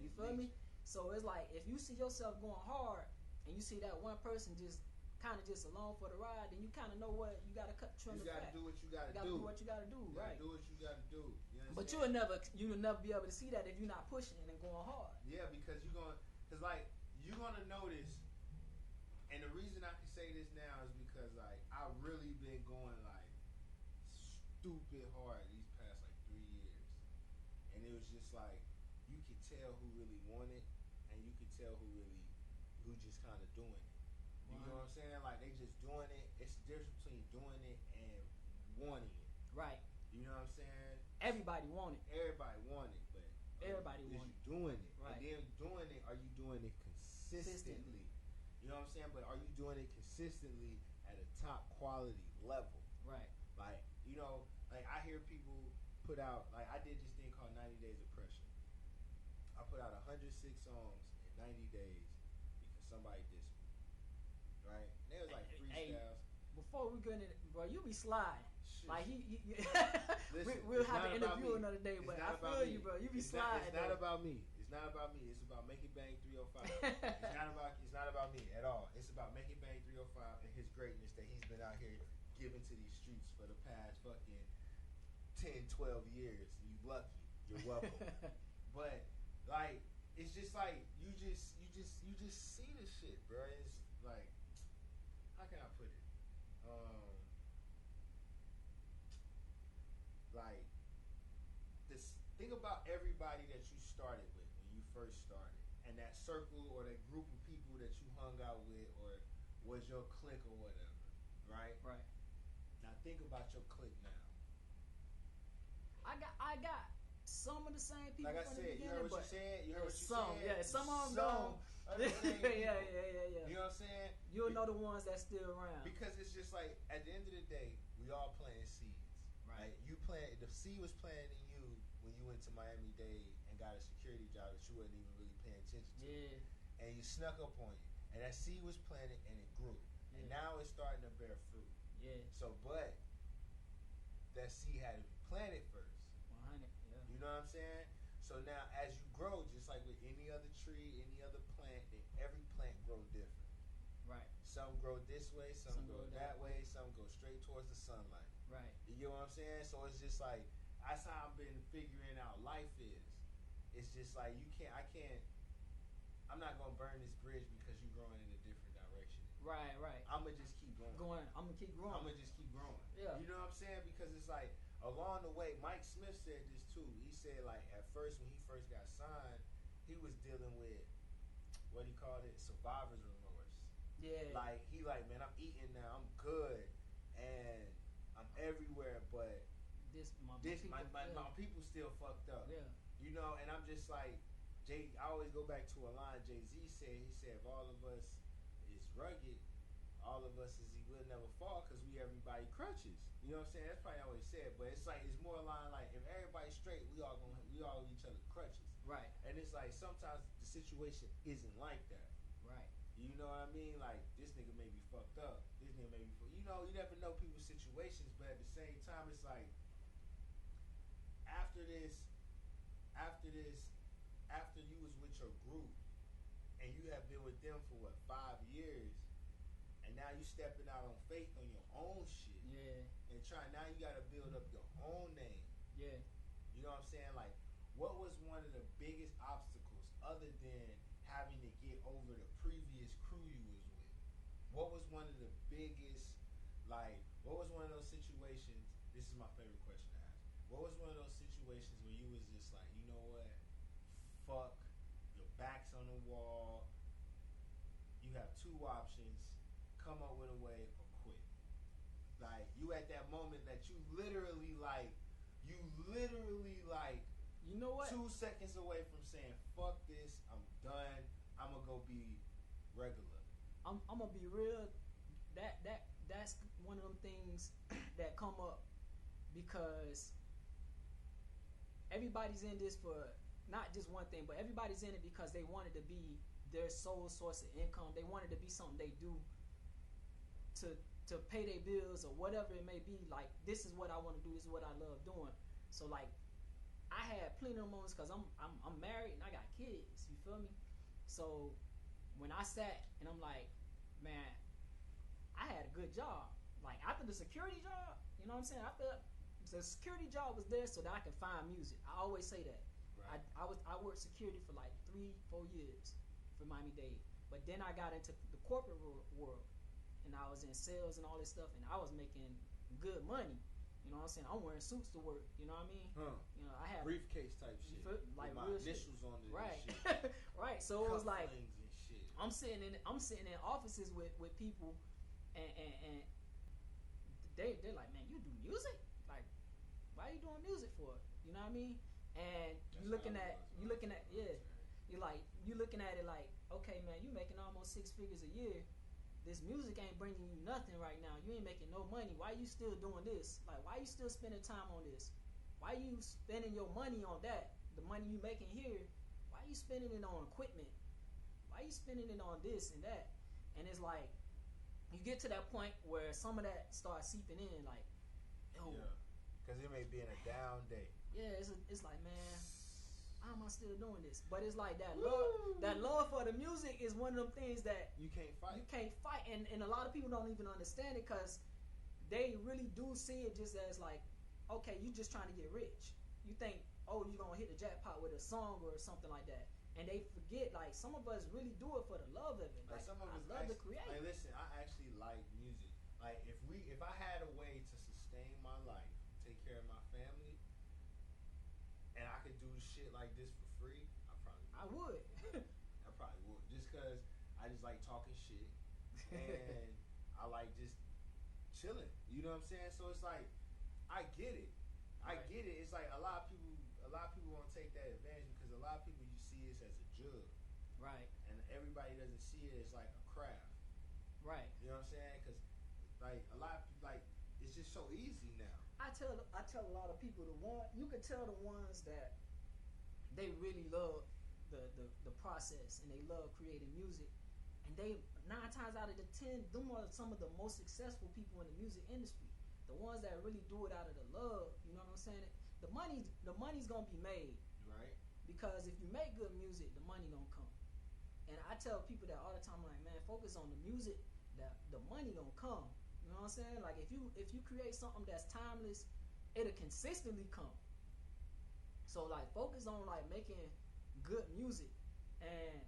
You feel me? So it's like if you see yourself going hard and you see that one person just kind of just along for the ride, then you kind of know what you gotta trim the fat. You gotta do what you gotta do. You gotta do what you gotta do. Right. Do what you gotta do. But you'll never be able to see that if you're not pushing and going hard. Yeah, because you're gonna notice. And the reason I can say this now is because like I really been going like stupid hard these past like 3 years, and it was just like you could tell who really want it, and you could tell who just kind of doing it. You You know what I'm saying? Like, they just doing it. It's the difference between doing it and wanting it. Right. You know what I'm saying? Everybody want it. Everybody want it, but everybody want it. Doing it. Right. And then doing it, are you doing it consistently? You know what I'm saying? But are you doing it consistently at a top quality level? Right. Like, you know, like I hear people put out, like I did this thing called 90 Days of Pressure. I put out 106 songs in 90 days because somebody dissed me. Right? And there was like freestyles. Before we get in, bro, you be sliding. Like Listen, we'll have an interview another day, but I feel you, bro. You be sliding. It's not about me. It's not about me. It's about Make It Bang 305. It's not about me at all. It's about Make It Bang 305 and his greatness that he's been out here giving to these streets for the past fucking 10, 12 years. You lucky. You're welcome. But like, it's just like you just see the shit, bro. It's like, how can I put it? Like, this think about everybody that you started with when you first started, and that circle or that group of people that you hung out with or was your clique or whatever, right? Right. Now think about your clique now. I got some of the same people. Like I said, you heard what you said. You heard what you said. Yeah, some of them don't. Yeah. You know what I'm saying? You'll know the ones that still around. Because it's just like, at the end of the day, we all playing seeds. Right. Like, you playing, the seed was planted in you when you went to Miami-Dade and got a security job that you wasn't even really paying attention to. Yeah. And you snuck up on you. And that seed was planted and it grew. Yeah. And now it's starting to bear fruit. Yeah. So, but that seed had to be planted first. 100, yeah. You know what I'm saying? So now as you grow, just like with any other tree, any other plant, then every plant grows different. Right. Some grow this way, some grow that way, some go straight towards the sunlight. Right. You get what I'm saying? So it's just like, that's how I've been figuring out life is. It's just like, I'm not going to burn this bridge because you're growing in a different direction. Right. I'm going to just keep going. I'm going to keep growing. I'm going to just keep growing. Yeah. You know what I'm saying? Because it's like, along the way, Mike Smith said this too. He said, like, at first, when he first got signed, he was dealing with, what he called it, survivor's remorse. Yeah. Like, man, I'm eating now, I'm good, and I'm everywhere, but my people still fucked up. Yeah. You know, and I'm just like, I always go back to a line Jay-Z said. He said, if all of us is rugged, all of us he will never fall because we everybody crutches. You know what I'm saying? That's probably how he said, but it's like, it's more line like, if everybody's straight, we all each other crutches. Right. And it's like, sometimes the situation isn't like that. Right. You know what I mean? Like, this nigga may be fucked up. This nigga may be you know, you never know people's situations, but at the same time, it's like, after you was with your group, and you have been with them for, 5 years, and now you stepping out on faith on your own shit. Yeah. And now you got to build up your own name. Yeah. You know what I'm saying? Like, what was one of the biggest obstacles other than having to get over the previous crew you was with? What was one of the biggest, what was one of those situations? This is my favorite question to ask. What was one of those situations where you was just like, you know what? Fuck, your back's on the wall. You have two options. Come up with a way or quit. Like, you at that moment that you literally you know what? 2 seconds away from saying, fuck this, I'm done, I'm gonna go be regular. I'm gonna be real. That's one of them things that come up because everybody's in this for not just one thing, but everybody's in it because they wanted to be their sole source of income. They wanted to be something they do to pay their bills or whatever it may be. Like, this is what I want to do. This is what I love doing. So, like, I had plenty of moments because I'm married and I got kids. You feel me? So when I sat and I'm like, man, I had a good job. Like, after the security job, you know what I'm saying? After the security job was there so that I could find music. I always say that. Right. I worked security for like 3-4 years for Miami-Dade. But then I got into the corporate world. And I was in sales and all this stuff, and I was making good money. You know what I'm saying? I'm wearing suits to work. You know what I mean? Huh. You know, I have briefcase type shit. Like with my real initials shit. on it. Right. And shit. Right. So it was like, I'm sitting in offices with people, and they're like, man, you do music? Like, why are you doing music for? You know what I mean? And you're looking at yeah, you're looking at it like, okay, man, you making almost 6 figures a year. This music ain't bringing you nothing right now. You ain't making no money. Why you still doing this? Like, why you still spending time on this? Why you spending your money on that? The money you making here, why you spending it on equipment? Why you spending it on this and that? And it's like, you get to that point where some of that starts seeping in, like, yo. Yeah. Because it may be in a down day. Yeah, it's like, man, why am I still doing this? But it's like that love for the music is one of them things that you can't fight. And a lot of people don't even understand it because they really do see it just as like, okay, you just trying to get rich. You think, oh, you're going to hit the jackpot with a song or something like that. And they forget, like, some of us really do it for the love of it. Like, some of us I love to create. Like, listen, I actually like music. Like, if I had a way to sustain my life, take care of my family, and I could do shit like this for free, I probably would. Just because I just like talking shit. And I like just chilling. You know what I'm saying? So it's like, I get it. It's like a lot of people want to take that advantage because a lot of people, you see this as a job. Right. And everybody doesn't see it as like a craft. Right. You know what I'm saying? Because like a lot of people, like, it's just so easy now. I tell a lot of people you can tell the ones that they really love the process and they love creating music, and they 9 times out of the 10, them are some of the most successful people in the music industry. The ones that really do it out of the love, you know what I'm saying? The money's gonna be made, right? Because if you make good music, the money gonna come. And I tell people that all the time, like, man, focus on the music, that the money gonna come. You know what I'm saying? Like, if you create something that's timeless, it'll consistently come. So like, focus on like making good music. And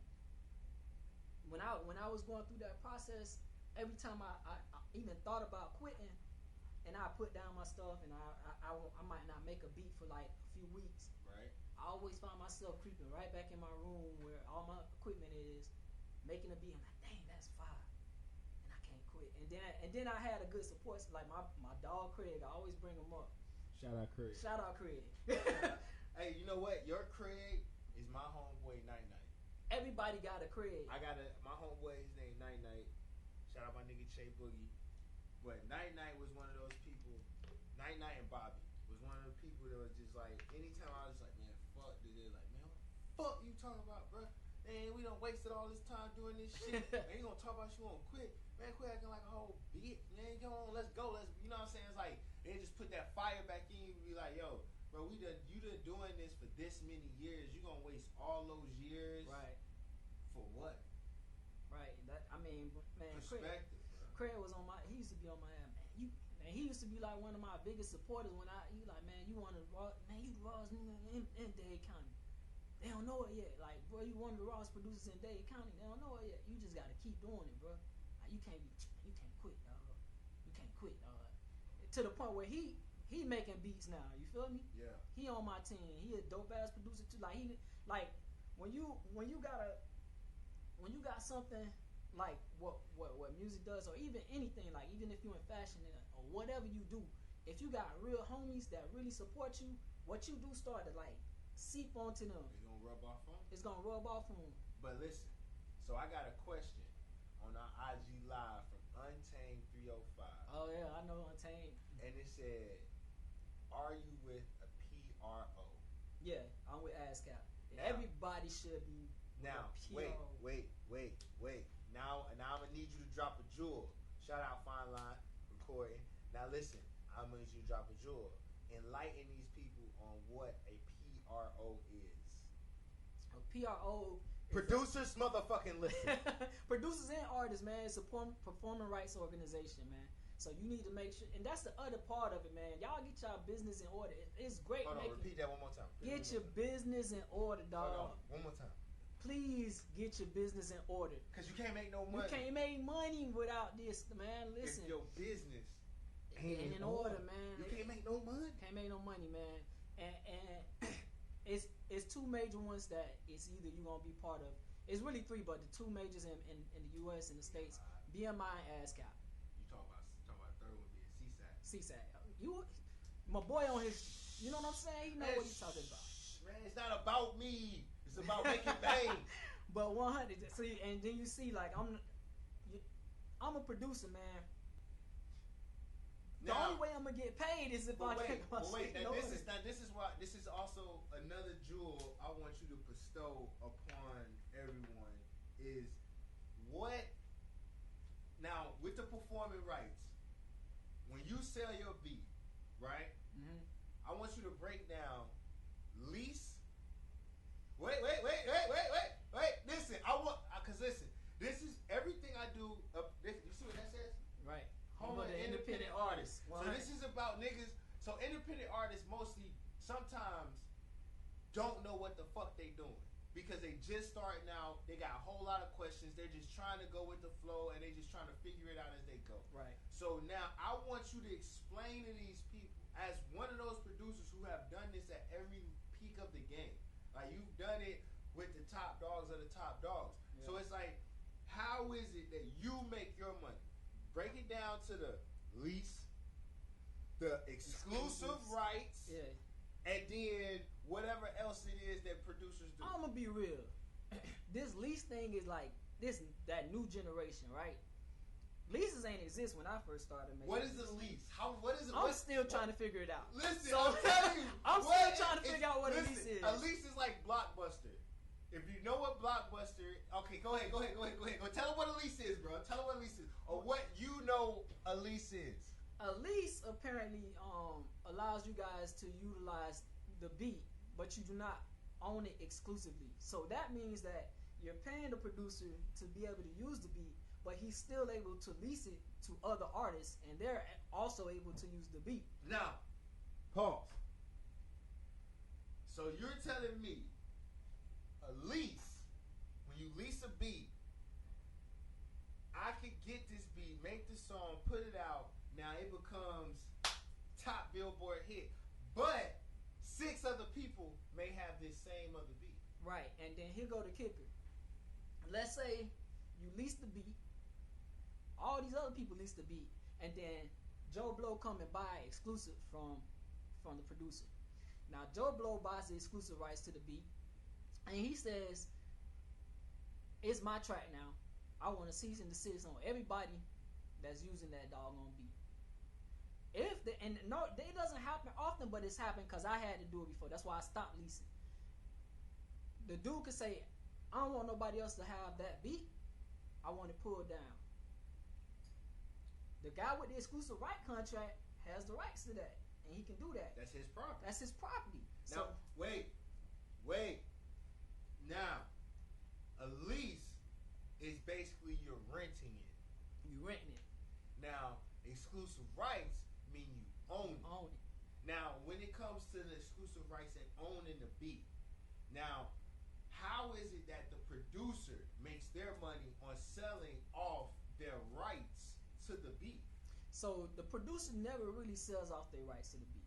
when I was going through that process, every time I even thought about quitting, and I put down my stuff, and I might not make a beat for like a few weeks. Right. I always find myself creeping right back in my room where all my equipment is, making a beat. I'm like, dang, that's fire, and I can't quit. And then I had a good support, like my dog Craig. I always bring him up. Shout out Craig. Hey, you know what? Your Craig is my homeboy Night Night. Everybody got a Craig. My homeboy, his name Night Night. Shout out my nigga Che Boogie. But Night Night was one of those people. Night Night and Bobby was one of the people that was just like, anytime I was like, man, fuck this. They're like, man, what the fuck you talking about, bro? Man, we done wasted all this time doing this shit. Man, you gonna talk about you gonna quit? Man, quit acting like a whole bitch. Man, come on, let's go. You know what I'm saying? It's like, they just put that fire back in you and be like, yo, bro, you done doing this for this many years. You gonna waste all those years. Right. For what? Right. Man, Perspective. Craig was he used to be on my ass, man. He used to be like one of my biggest supporters when he like, man, you the rawest nigga in Dade County. They don't know it yet. Like, bro, you one of the rawest producers in Dade County. They don't know it yet. You just gotta keep doing it, bro. Like, you can't quit, dog. You can't quit, dog. To the point where he making beats now. You feel me? Yeah. He on my team. He a dope ass producer too. Like when you got something like what music does, or even anything, like even if you're in fashion or whatever you do, if you got real homies that really support you, what you do start to like seep onto them. It's gonna rub off on them. It's gonna rub off on them. But listen, so I got a question on our IG Live from Untamed 305. Oh yeah, I know Untamed. And it said, are you with a PRO? Yeah, I'm with ASCAP. Everybody should be. Now, wait. Now I'm gonna need you to drop a jewel. Shout out Fine Line recording. Now listen, I'm gonna need you to drop a jewel. Enlighten these people on what a PRO is. A PRO. Producers, motherfucking listen. Producers and artists, man. It's a performing rights organization, man. So you need to make sure, and that's the other part of it, man. Y'all get y'all business in order. It's great. Hold on, repeat that one more time. Get your business in order, dog. Hold on, one more time. Please get your business in order. Because you can't make no money. You can't make money without this, man. Listen. If your business ain't in order, man. You can't make no money. Can't make no money, man. And it's two major ones that it's either you're going to be part of It's really 3, but the 2 majors in the U.S. and the States, BMI and ASCAP. You talking about the third one being CSAT. CSAT. My boy on his, you know what I'm saying? He know what he's talking about. Man, it's not about me. It's about making bang. But 100. See, and then you see, like, I'm a producer, man. The only way I'm gonna get paid is if I get my shit. This is also another jewel I want you to bestow upon everyone is what now with the performing rights. When you sell your beat, right? Mm-hmm. I want you to break down lease. Wait. Listen, listen. This is everything I do. You see what that says? Right. Home of the independent artists. So 100. this is about niggas. So independent artists mostly sometimes don't know what the fuck they doing because they just starting out. They got a whole lot of questions. They're just trying to go with the flow and they just trying to figure it out as they go. Right. So now I want you to explain to these people as one of those producers who have done this at every peak of the game. Like you've done it with the top dogs of the top dogs. Yeah. So it's like, how is it that you make your money? Break it down to the lease, the exclusive rights, and then whatever else it is that producers do. I'm gonna be real. This lease thing is like that new generation, right? Leases ain't exist when I first started making. What is a lease? What is it? I'm still trying to figure it out. Listen, I'm telling you, I'm still trying to figure out what a lease is. A lease is like Blockbuster. If you know what Blockbuster, okay, go ahead. Go tell them what a lease is, bro. Tell them what a lease is, or what you know a lease is. A lease apparently allows you guys to utilize the beat, but you do not own it exclusively. So that means that you're paying the producer to be able to use the beat, but he's still able to lease it to other artists, and they're also able to use the beat. Now, pause. So you're telling me a lease, when you lease a beat, I could get this beat, make the song, put it out, now it becomes top Billboard hit, but 6 other people may have this same other beat. Right, and then here go the kicker. Let's say you lease the beat, all these other people lease the beat, and then Joe Blow come and buy exclusive from the producer. Now Joe Blow buys the exclusive rights to the beat, and he says, it's my track now. I want to cease and desist on everybody that's using that doggone beat. It doesn't happen often, but it's happened because I had to do it before. That's why I stopped leasing. The dude could say, I don't want nobody else to have that beat. I want it pulled down. The guy with the exclusive right contract has the rights to that, and he can do that. That's his property. That's his property. Now, wait. Now, a lease is basically you're renting it. You renting it. Now, exclusive rights mean you own it. Now, when it comes to the exclusive rights and owning the beat, now, how is it that the producer makes their money on selling off their rights to the beat? So the producer never really sells off their rights to the beat.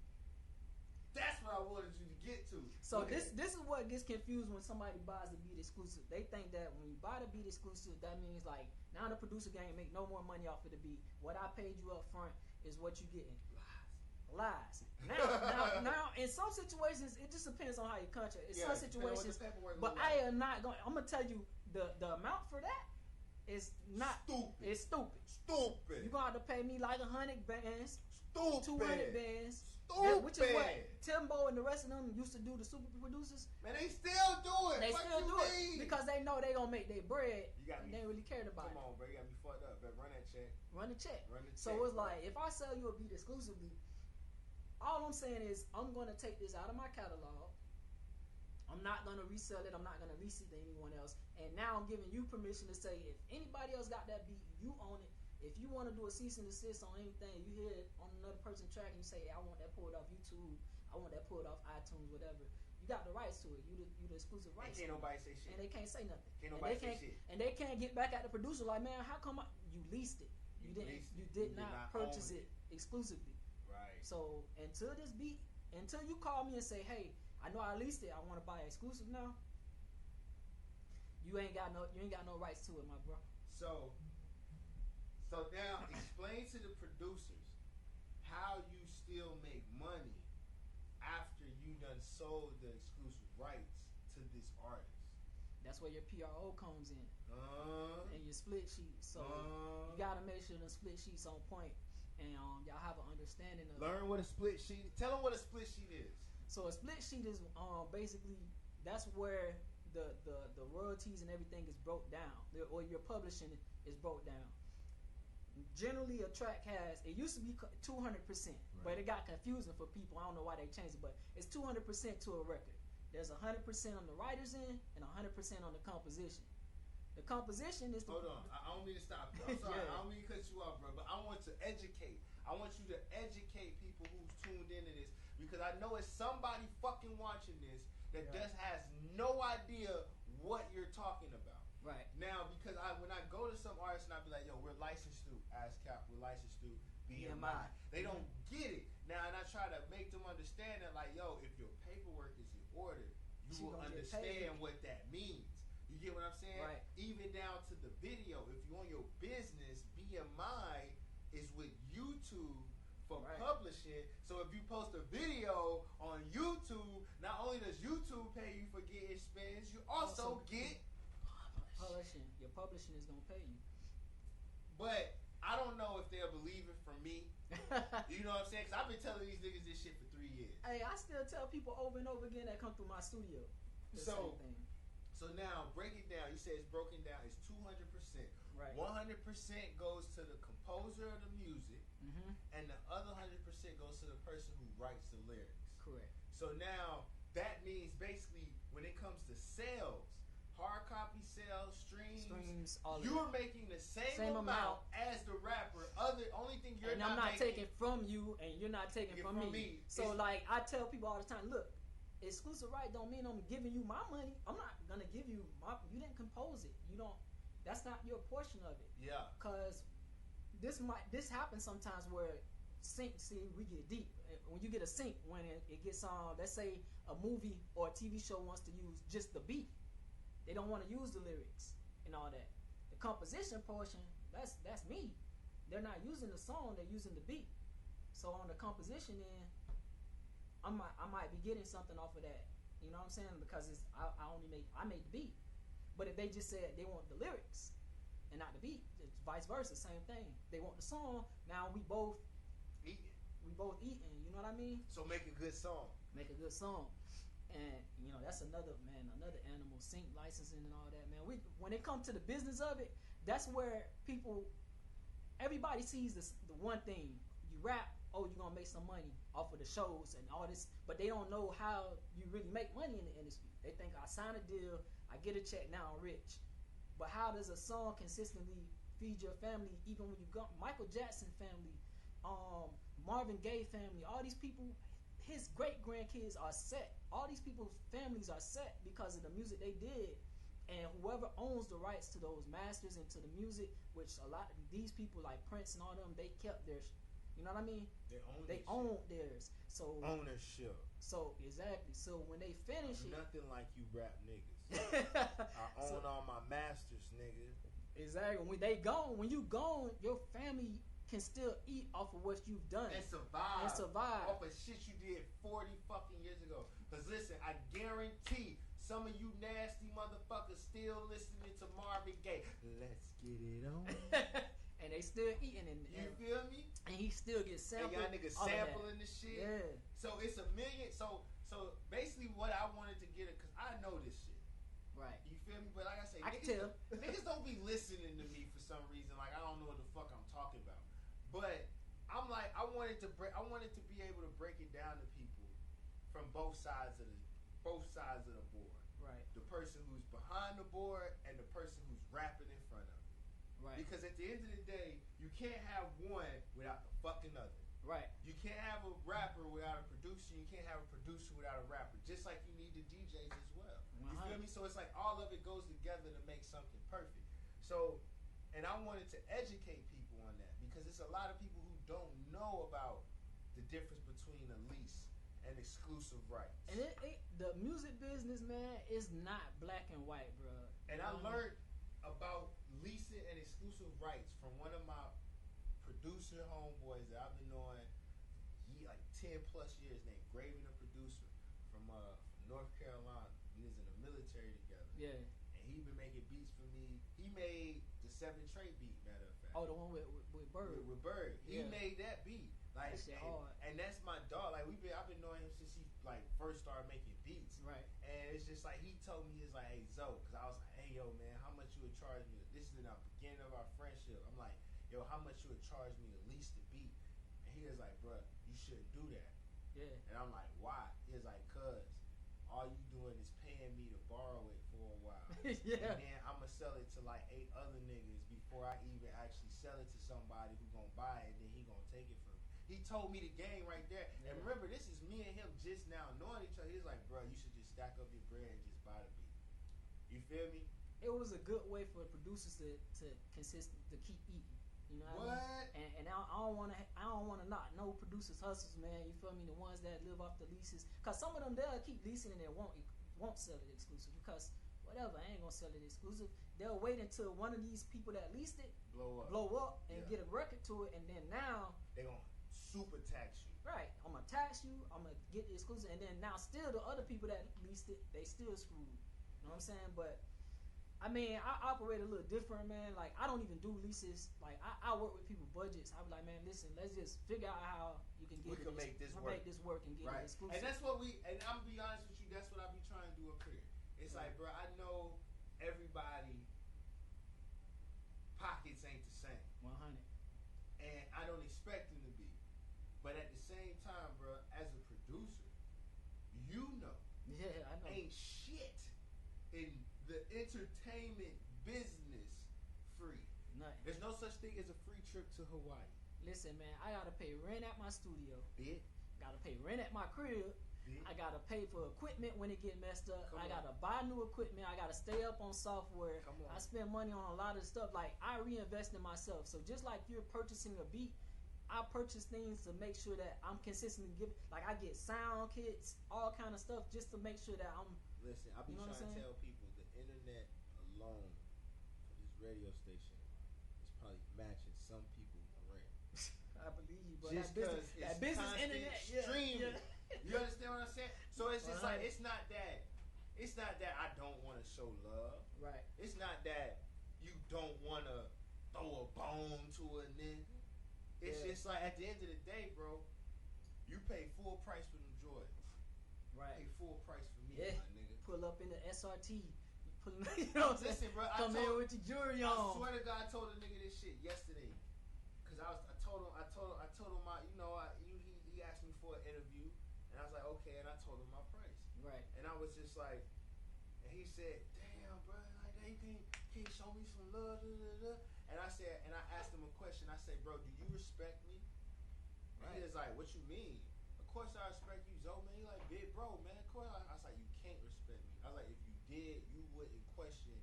That's what I wanted you to get to. So this is what gets confused when somebody buys the beat exclusive. They think that when you buy the beat exclusive, that means like now the producer can't make no more money off of the beat. What I paid you up front is what you getting. Lies. Now, in some situations, it just depends on how you contract. In some situations, but I am not going. I'm gonna tell you the amount for that is not stupid. It's stupid. You're gonna have to pay me like 100 bands, 200 bands. Which is what Timbo and the rest of them used to do. The super producers, man, they still do it. They still do it because they know they gonna make their bread. And they really cared about it. Come on, bro, you got me fucked up. Better run that check. Run the check. So it's like if I sell you a beat exclusively, all I'm saying is I'm gonna take this out of my catalog. I'm not gonna resell it. I'm not gonna lease it to anyone else. And now I'm giving you permission to say if anybody else got that beat, you own it. If you want to do a cease and desist on anything, you hear it on another person's track and you say, hey, I want that pulled off YouTube, I want that pulled off iTunes, whatever. You got the rights to it. You the exclusive rights. And can't nobody say shit. And they can't say nothing. Can't nobody say shit. And they can't get back at the producer like, man, how come you leased it? You did not purchase it exclusively. Right. So until you call me and say, hey, I know I leased it, I want to buy it exclusive now, you ain't got no rights to it, my bro. So now explain to the producers how you still make money after you done sold the exclusive rights to this artist. That's where your PRO comes in, and your split sheet. So you gotta make sure the split sheet's on point, and y'all have an understanding of. Learn what a split sheet. Tell them what a split sheet is. So a split sheet is basically that's where the royalties and everything is broke down, or your publishing is broke down. Generally, a track has, it used to be 200%, but it got confusing for people. I don't know why they changed it, but it's 200% to a record. There's 100% on the writer's end and 100% on the composition. The composition is the... Hold on, I don't mean to stop you. I'm sorry, I don't mean to cut you off, bro, but I want to educate. I want you to educate people who's tuned into this, because I know it's somebody fucking watching this that just has no idea what you're talking about. Right. Now, because when I go to some artists and I be like, yo, we're licensed through ASCAP, we're licensed through BMI. They don't get it. Now, and I try to make them understand that, like, yo, if your paperwork is in order, you will understand what that means. You get what I'm saying? Right. Even down to the video. If you own your business, BMI is with YouTube for publishing. So if you post a video on YouTube, not only does YouTube pay you for getting spins, you also get publishing. Your publishing is gonna pay you. But I don't know if they'll believe it from me. You know what I'm saying? Because I've been telling these niggas this shit for 3 years. Hey, I still tell people over and over again that come through my studio. So now break it down. You say it's broken down. It's 200%. Right. 100% goes to the composer of the music, and the other 100% goes to the person who writes the lyrics. Correct. So now that means basically when it comes to sales, hard copy sales, streams, all you're making the same amount as the rapper. Only thing you're not, I'm not taking from you, and you're not taking from me. So like I tell people all the time, look, exclusive right don't mean I'm giving you my money. I'm not gonna give you you didn't compose it. You don't. That's not your portion of it. Yeah. Cause this happens sometimes where we get deep. When you get a sync, when it gets on, let's say a movie or a TV show wants to use just the beat. They don't want to use the lyrics and all that. The composition portion, that's me. They're not using the song, they're using the beat. So on the composition end, I might be getting something off of that. You know what I'm saying? Because I made the beat. But if they just said they want the lyrics and not the beat, it's vice versa, same thing. They want the song, now we both eating. You know what I mean? So make a good song. Make a good song. And you know that's another animal, sync licensing and all that, man. When it comes to the business of it, that's where everybody sees the one thing. You rap, you're gonna make some money off of the shows and all this, but they don't know how you really make money in the industry. They think I sign a deal, I get a check, now I'm rich. But how does a song consistently feed your family? Even when you go Michael Jackson family, Marvin Gaye family, all these people, his great grandkids are set. All these people's families are set because of the music they did, and whoever owns the rights to those masters and to the music, which a lot of these people like Prince and all them, they kept theirs. You know what I mean? They own theirs. So ownership. So exactly. So when they finish it, nothing like you rap niggas. I own all my masters, nigga. Exactly. When you gone, your family can still eat off of what you've done and survive off of shit you did 40 fucking years ago. Cause listen, I guarantee some of you nasty motherfuckers still listening to Marvin Gaye. Let's get it on. And they still eating and you feel me? And he still gets sampled. And y'all niggas sampling the shit. Yeah. So it's a million. So basically, what I wanted to get it, cause I know this shit. Right. You feel me? But like I say, I can tell. Niggas don't be listening to me for some reason. Like I don't know what the fuck I'm talking about. But I'm like, I wanted to be able to break it down to people from both sides of the board. Right. The person who's behind the board and the person who's rapping in front of it. Right. Because at the end of the day, you can't have one without the fucking other. Right. You can't have a rapper without a producer. You can't have a producer without a rapper. Just like you need the DJs as well. You feel me? So it's like all of it goes together to make something perfect. So, and I wanted to educate people on that because it's a lot of people who don't know about the difference between a lease and exclusive rights. And the music business, man, is not black and white, bro. And I learned about leasing and exclusive rights from one of my producer homeboys that I've been knowing like 10 plus years, named Graven, a producer from North Carolina. We was in the military together. Yeah. And he been making beats for me. He made the 7 Trey beat, matter of fact. Oh, the one with Bird. With Bird. He made that beat. Like, that shit hard. And that's my dog. Like I've been knowing him since he like first started making beats. Right. And it's just like he told me, it's like, hey Zoe, because I was like, hey yo man, how much you would charge me? This is in the beginning of our friendship. I'm like, yo, how much you would charge me to lease the beat? And he was like, bruh, you shouldn't do that. Yeah. And I'm like, why? He was like, cuz all you doing is paying me to borrow it for a while. Yeah. And then I'm gonna sell it to like 8 other niggas before I even actually sell it to somebody who gonna buy it, and then he gonna take it from me. He told me the game right there. Yeah. And remember, this is me and him just now knowing each other. He's like, bro, you should just stack up your bread and just buy the beat. You feel me? It was a good way for producers to keep eating. You know what I mean? And I don't want to knock no producers hustles, man. You feel me? The ones that live off the leases, cause some of them they'll keep leasing and they won't sell it exclusive because whatever, I ain't gonna sell it exclusive. They'll wait until one of these people that leased it blow up and get a record to it, and then now they gonna super tax you. Right, I'm gonna tax you. I'm gonna get the exclusive, and then now still the other people that leased it, they still screwed. You know what I'm saying? But I mean, I operate a little different, man. Like, I don't even do leases. Like, I work with people budgets. I be like, man, listen, let's just figure out how you can get make this work and get it exclusive. And that's what and I'm gonna be honest with you, that's what I be trying to do up here. It's like, bro, I know everybody pockets ain't the same. 100. And I don't expect them to be. But at the same time, bro, as a producer, you know, I know, ain't shit in the entertainment business free. Nothing. There's no such thing as a free trip to Hawaii. Listen, man, I gotta pay rent at my studio. Bitch. Gotta pay rent at my crib. Bitch. I gotta pay for equipment when it get messed up. I gotta buy new equipment. I gotta stay up on software. I spend money on a lot of stuff. Like, I reinvest in myself. So just like you're purchasing a beat, I purchase things to make sure that I'm consistently giving. Like, I get sound kits, all kind of stuff, just to make sure that I'm. Listen, I be trying to tell people the internet alone for this radio station is probably matching some people's rent. I believe you, but just that business internet streaming. You understand what I'm saying? So it's just like it's not that I don't want to show love. Right. It's not that you don't want to throw a bone to a nigga. It's just like at the end of the day, bro, you pay full price for them Jordans. Right. Pay full price for me, my nigga. Pull up in the SRT. You know what I'm saying? Listen, bro, Come in with your jewelry on. I swear to God, I told a nigga this shit yesterday. Cause I told him he asked me for an interview, and I was like, okay, and I told him my price. Right. And I was just like, and he said, damn, bro, like that, you can't show me some love, And I said, and I asked him a question. I said, bro, do you respect me? And he was like, what you mean? Of course I respect you, Zoe, man. He like, big bro, man. Of course. I was like, you can't respect me. I was like, if you did, you wouldn't question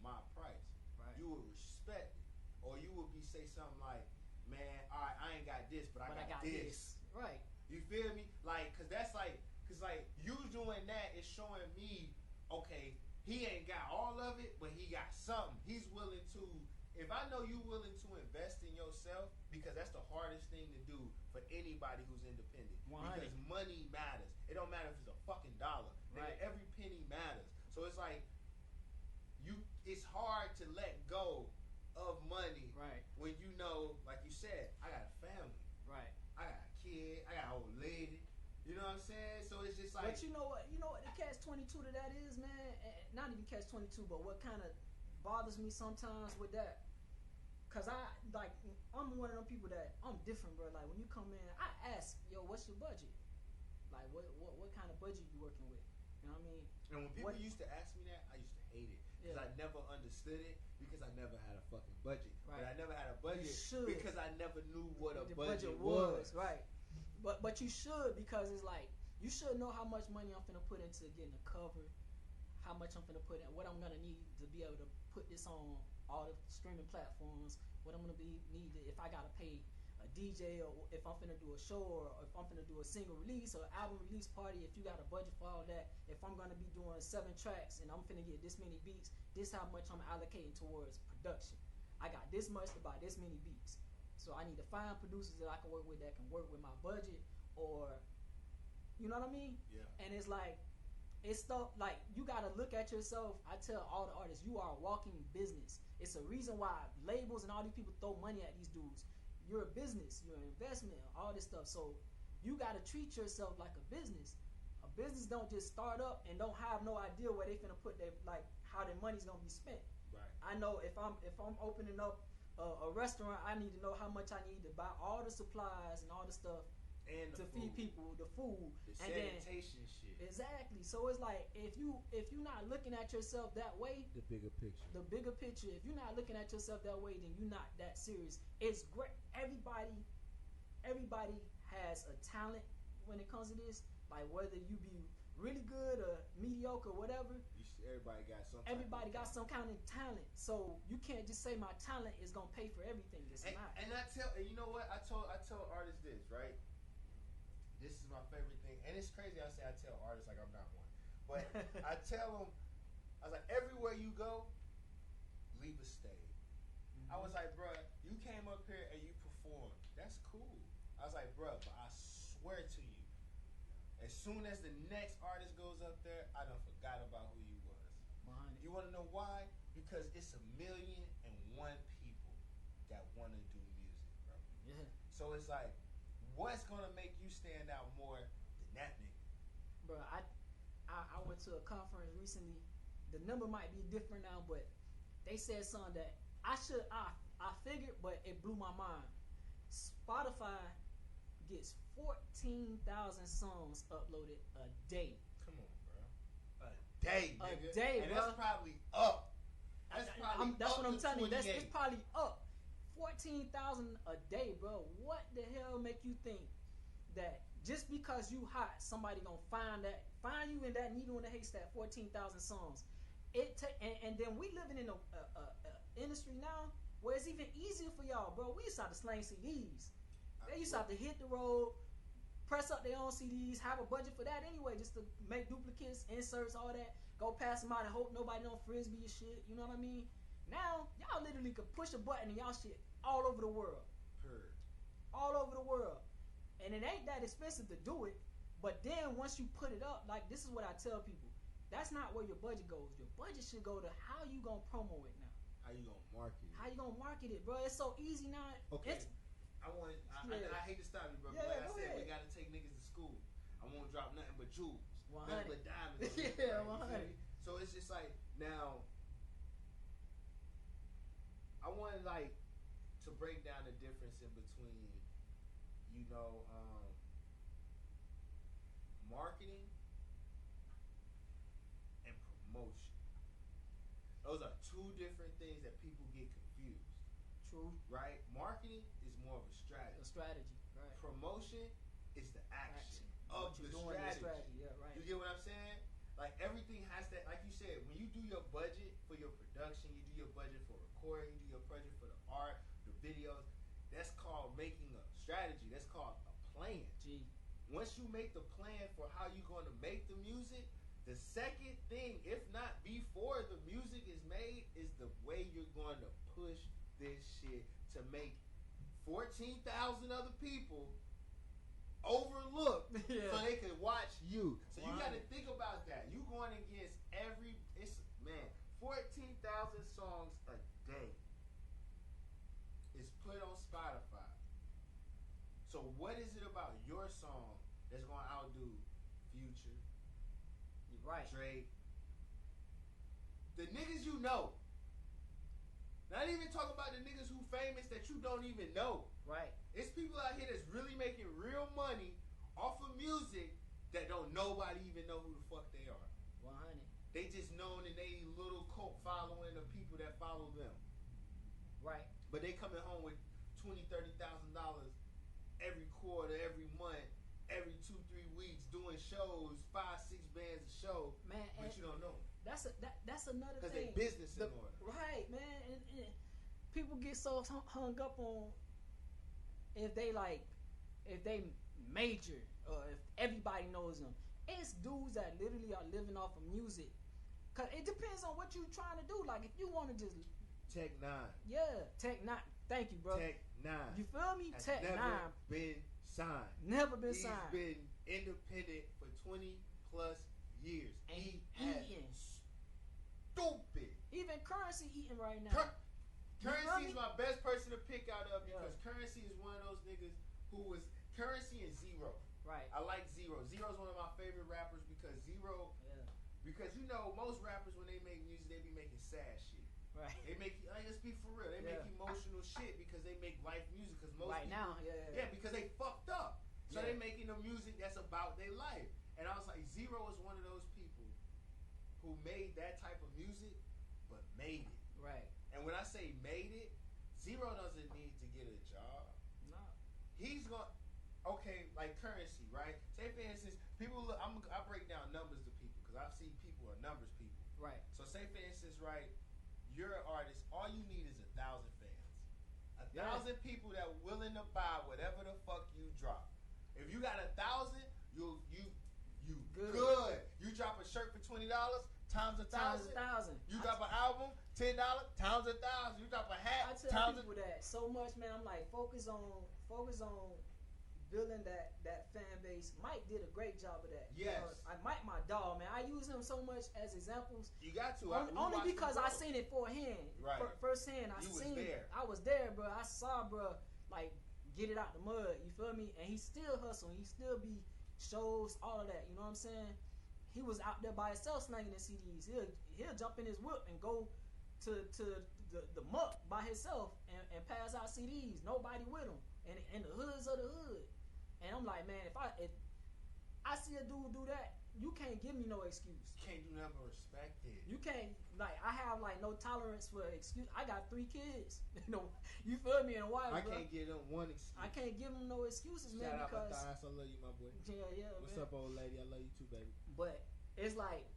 my price. Right. You would respect it. Or you would say something like, man, all right, I ain't got this, but I got this. Right. You feel me? Like, cause you doing that is showing me, okay, he ain't got all of it, but he got something. He's willing to. If I know you willing to invest in yourself, because that's the hardest thing to do for anybody who's independent. 100. Because money matters. It don't matter if it's a fucking dollar. Right. Every penny matters. So it's like it's hard to let go of money. Right. When you know, like you said, I got a family. Right. I got a kid. I got an old lady. You know what I'm saying? So it's just like. But you know what the catch-22 to that is, man. Not even catch-22, but what kind of bothers me sometimes with that. Cause I'm one of them people that I'm different, bro. Like when you come in, I ask, yo, what's your budget? Like what kind of budget you working with? You know what I mean? And when people used to ask me that, I used to hate it because I never understood it because I never had a fucking budget. Right. But I never had a budget because I never knew what a budget was. Right. But you should, because it's like you should know how much money I'm finna put into getting a cover, how much I'm finna put in, what I'm gonna need to be able to put this on all the streaming platforms, what I'm gonna need if I gotta pay a DJ, or if I'm finna do a show, or if I'm finna do a single release or album release party, if you got a budget for all that, if I'm gonna be doing 7 tracks and I'm finna get this many beats, this how much I'm allocating towards production. I got this much to buy this many beats. So I need to find producers that I can work with that can work with my budget, or you know what I mean? Yeah. And it's like, it's stuff like you gotta look at yourself. I tell all the artists, you are a walking business. It's a reason why labels and all these people throw money at these dudes. You're a business, you're an investment, all this stuff. So you gotta treat yourself like a business. A business don't just start up and don't have no idea where they finna put their, like, how their money's gonna be spent. Right. I know if I'm opening up a restaurant, I need to know how much I need to buy all the supplies and all the stuff And to feed people, the food, the and sanitation shit. Exactly. So it's like if you're not looking at yourself that way, The bigger picture. if you're not looking at yourself that way, then you're not that serious. It's great. Everybody has a talent when it comes to this. Like whether you be really good or mediocre, whatever. Everybody got some. Everybody got some kind of talent. So you can't just say my talent is gonna pay for everything. It's not. And you know what? I tell artists this, right? This is my favorite thing, and it's crazy. I tell artists like I'm not one, but I tell them, I was like, everywhere you go, leave a stage. I was like, bruh, you came up here and you performed. That's cool. I was like, bruh, but I swear to you, as soon as the next artist goes up there, I done forgot about who you was. Behind it. You want to know why? Because it's 1,000,001 people that want to do music, bro. Yeah. So it's like, what's gonna make you stand out more than that nigga? Bro, I went to a conference recently. The number might be different now, but they said something that I figured, but it blew my mind. Spotify gets 14,000 songs uploaded a day. Come on, bro. A day, nigga. A day, and bro. that's probably up. That's what I'm telling you. It's 28. probably up. 14,000 a day, bro. What the hell make you think that just because you hot, somebody gonna find you in that needle in the haystack? 14,000 songs. And then we living in a industry now where it's even easier for y'all, bro. We used to have to slang CDs. They used to have to hit the road, press up their own CDs, have a budget for that anyway, just to make duplicates, inserts, all that. Go pass them out and hope nobody don't frisbee your shit. You know what I mean? Now y'all literally could push a button and y'all shit all over the world. Heard. All over the world. And it ain't that expensive to do it. But then once you put it up, like this is what I tell people. That's not where your budget goes. Your budget should go to how you gonna promo it now. How you gonna market it? How you gonna market it, bro? It's so easy now. Okay. I hate to stop you, bro. Yeah, but like I go said, ahead. we gotta take niggas to school. I won't drop nothing but jewels. 100. Nothing but diamonds. Yeah, right? 100. So it's just like now I want like to break down the difference in between, you know, marketing and promotion. Those are two different things that people get confused. True. Right? Marketing is more of a strategy. A strategy, right? Promotion is the action of What you the doing in strategy. strategy, yeah, right. You get what I'm saying? Like everything has that, like you said, when you do your budget for your production, you do your budget for recording, you do your budget for the art, the videos, that's called making a strategy. That's called a plan. Gee. Once you make the plan for how you're going to make the music, the second thing, if not before the music is made, is the way you're going to push this shit to make 14,000 other people overlook so they can watch you. So you got to think about that. You going against 14,000 songs a day is put on Spotify. So what is it about your song that's going to outdo Future, You're right. Drake, the niggas you know? Not even talking about the niggas who famous that you don't even know. Right. It's people out here that's really making real money off of music that don't nobody even know who the fuck they are. 100. They just known in they little cult following of people that follow them. Right. But they coming home with $20,000, $30,000 every quarter, every month, every 2-3 weeks doing shows, 5-6 bands a show. Man, but you don't know. That's another Because thing. they business in order. Right, man. And people get so hung up on if they major or if everybody knows them. It's dudes that literally are living off of music. Cause it depends on what you trying to do. Like if you want to just Tech 9. Yeah, Tech 9. Thank you, bro. Tech 9. You feel me? Has Tech 9 never been signed. Never been He's signed. He's been independent for 20 plus years. And he eating. Stupid. Even Currency eating right now. Currency is my best person to pick out of because Currency is one of those niggas who was Currency and Zero. Right. I like Zero. Zero's one of my favorite rappers because Zero. Yeah. Because you know most rappers when they make music they be making sad shit. Right. They make like let's be for real. They make emotional shit because they make life music. Because most right people, now, because they fucked up. So they making the music that's about their life. And I was like, Zero is one of those people who made that type of music, but made it. Right. And when I say made it, Zero doesn't need to get a job. No. He's going. Okay, like Currency, right? Say for instance, people look. I break down numbers to people because I see people are numbers people. Right. So say for instance, right? You're an artist. All you need is 1,000 fans. 1,000 people that willing to buy whatever the fuck you drop. If you got 1,000, you good. You drop a shirt for $20 times 1,000. You drop an album $10 times 1,000. You drop a hat. I tell people that so much, man. I'm like focus on building that fan base. Mike did a great job of that. Yes. Mike, my dog, man. I use him so much as examples. You got to. Only because I seen it firsthand. Right. Firsthand, I seen it. I was there, bro. I saw, bro, like, get it out the mud. You feel me? And he still hustling. He still be shows, all of that. You know what I'm saying? He was out there by himself slanging the CDs. He'll jump in his whip and go to the muck by himself and pass out CDs. Nobody with him. And in the hoods of the hood. And I'm like, man, if I see a dude do that, you can't give me no excuse. You can't do nothing but respect it. You can't, like, I have like no tolerance for excuse. I got 3 kids, you feel me, and a wife. I can't give them one excuse. I can't give them no excuses, man. Shout because out Matthias, I love you, my boy. Yeah. What's man. up, old lady? I love you too, baby. But it's like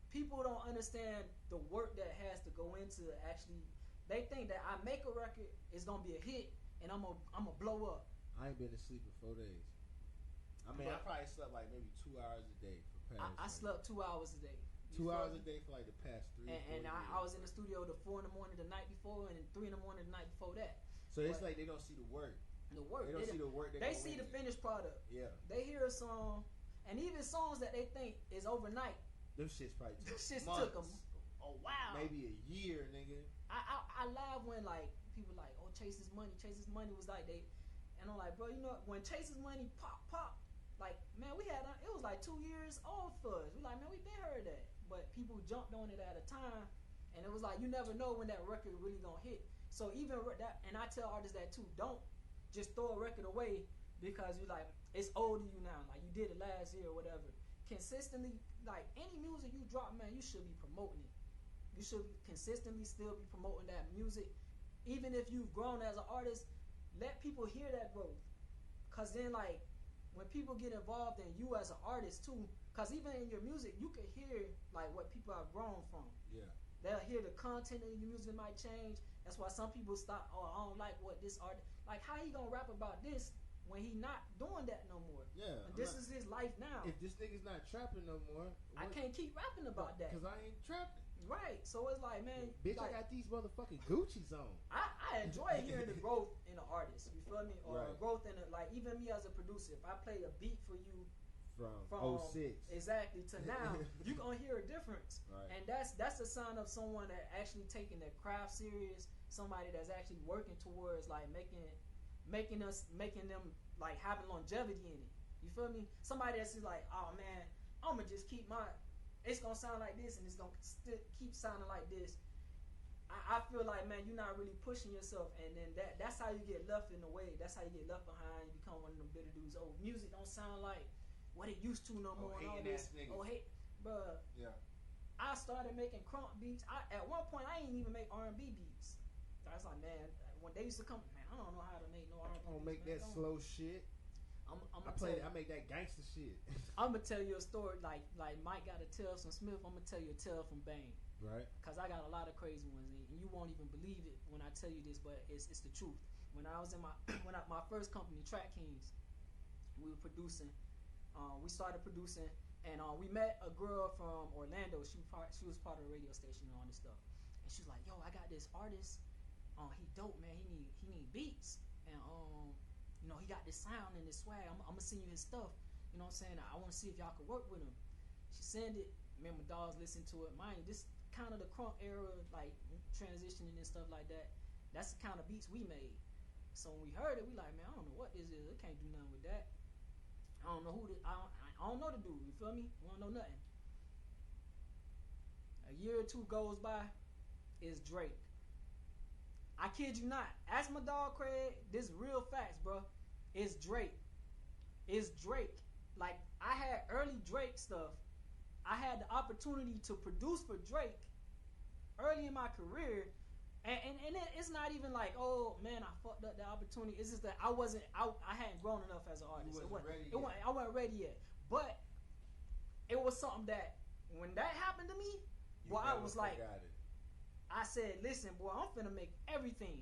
people don't understand the work that has to go into actually. They think that I make a record, it's gonna be a hit, and I'm gonna blow up. I ain't been asleep in 4 days. I mean, I probably slept like maybe 2 hours a day for past. I slept 2 hours a day. 2 hours a day for like the past 3. And I was in the studio to 4 in the morning the night before, and 3 in the morning the night before that. So it's like they don't see the work. The work. They don't see the work. They see the finished product. Yeah. They hear a song, and even songs that they think is overnight. Them shits probably took took them a while. Maybe a year, nigga. I laugh when like people like, oh, Chase This Money. Chase This Money was like they. And I'm like, bro, you know, when Chase's Money pop, like, man, it was like 2 years old for us. We like, man, we been heard that. But people jumped on it at a time, and it was like, you never know when that record really gonna hit. So even that, and I tell artists that too, don't just throw a record away because you like, it's old to you now, like you did it last year or whatever. Consistently, like, any music you drop, man, you should be promoting it. You should consistently still be promoting that music. Even if you've grown as an artist, let people hear that growth, cause then like when people get involved in you as an artist too, cause even in your music you can hear like what people have grown from. Yeah, they'll hear the content of your music might change. That's why some people stop. Oh, I don't like what this artist like. How he gonna rap about this when he not doing that no more? Yeah, and this is his life now. If this nigga's not trapping no more, I can't keep rapping about that cause I ain't trapping. Right, so it's like, man, bitch, like, I got these motherfucking Gucci's on. I enjoy hearing the growth in an artist. You feel me? Or growth in like even me as a producer. If I play a beat for you from 06 exactly to now, you gonna hear a difference. Right. And that's a sign of someone that actually taking their craft serious. Somebody that's actually working towards like making them like having longevity in it. You feel me? Somebody that's just like, oh man, I'm gonna just keep my. It's gonna sound like this, and it's gonna keep sounding like this. I feel like, man, you're not really pushing yourself, and then that's how you get left in the way. That's how you get left behind. You become one of them bitter dudes. Oh, music don't sound like what it used to no more. And all this. Oh, hey, bruh. Yeah. I started making crunk beats. At one point, I ain't even make R&B beats. I was like, man, when they used to come, man, I don't know how to make no R&B beats. I don't make that slow shit. I make that gangster shit. I'm gonna tell you a story like Mike got a tale from Smith. I'm gonna tell you a tale from Bane. Right. Cause I got a lot of crazy ones, and you won't even believe it when I tell you this, but it's the truth. when I was in my first company, Track Kings, we were producing. We started producing, and we met a girl from Orlando. She was part of the radio station and all this stuff. And she was like, "Yo, I got this artist. He dope, man. He need beats, and you know, he got this sound and this swag. I'm gonna send you his stuff. You know what I'm saying? I want to see if y'all could work with him." She sent it. Me and my dogs listened to it. Mind you, this kind of the crunk era, like transitioning and stuff like that. That's the kind of beats we made. So when we heard it, we like, man, I don't know what this is. I can't do nothing with that. I don't know I don't know the dude. You feel me? We don't know nothing. A year or two goes by. It's Drake. I kid you not. Ask my dog Craig. This real facts, bro. It's Drake. It's Drake. Like, I had early Drake stuff. I had the opportunity to produce for Drake early in my career. And it's not even like, oh man, I fucked up the opportunity. It's just that I hadn't grown enough as an artist. I wasn't ready yet. But it was something that when that happened to me, boy, I was like, I said, listen, boy, I'm finna make everything.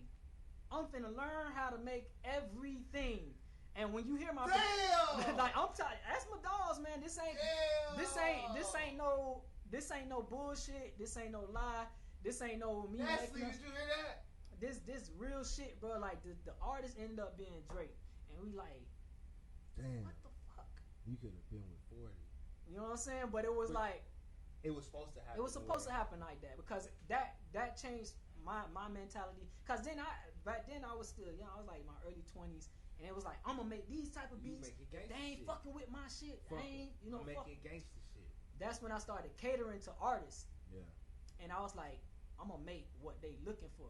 I'm finna learn how to make everything. And when you hear my like, I'm tired. Ask my dogs, man. This ain't no bullshit. This ain't no lie. This ain't no me. Nestle, did you hear that? This real shit, bro. Like the artist ended up being Drake, and we like, damn, what the fuck? You could have been with 40. You know what I'm saying? But it was like, it was supposed to happen. It was supposed to happen like that because that changed my mentality. Cause back then I was still young. I was like in my early 20s, and it was like, I'm gonna make these type of beats. They ain't fucking with my shit. They ain't, you know, making gangster shit. That's when I started catering to artists. Yeah. And I was like, I'm gonna make what they looking for.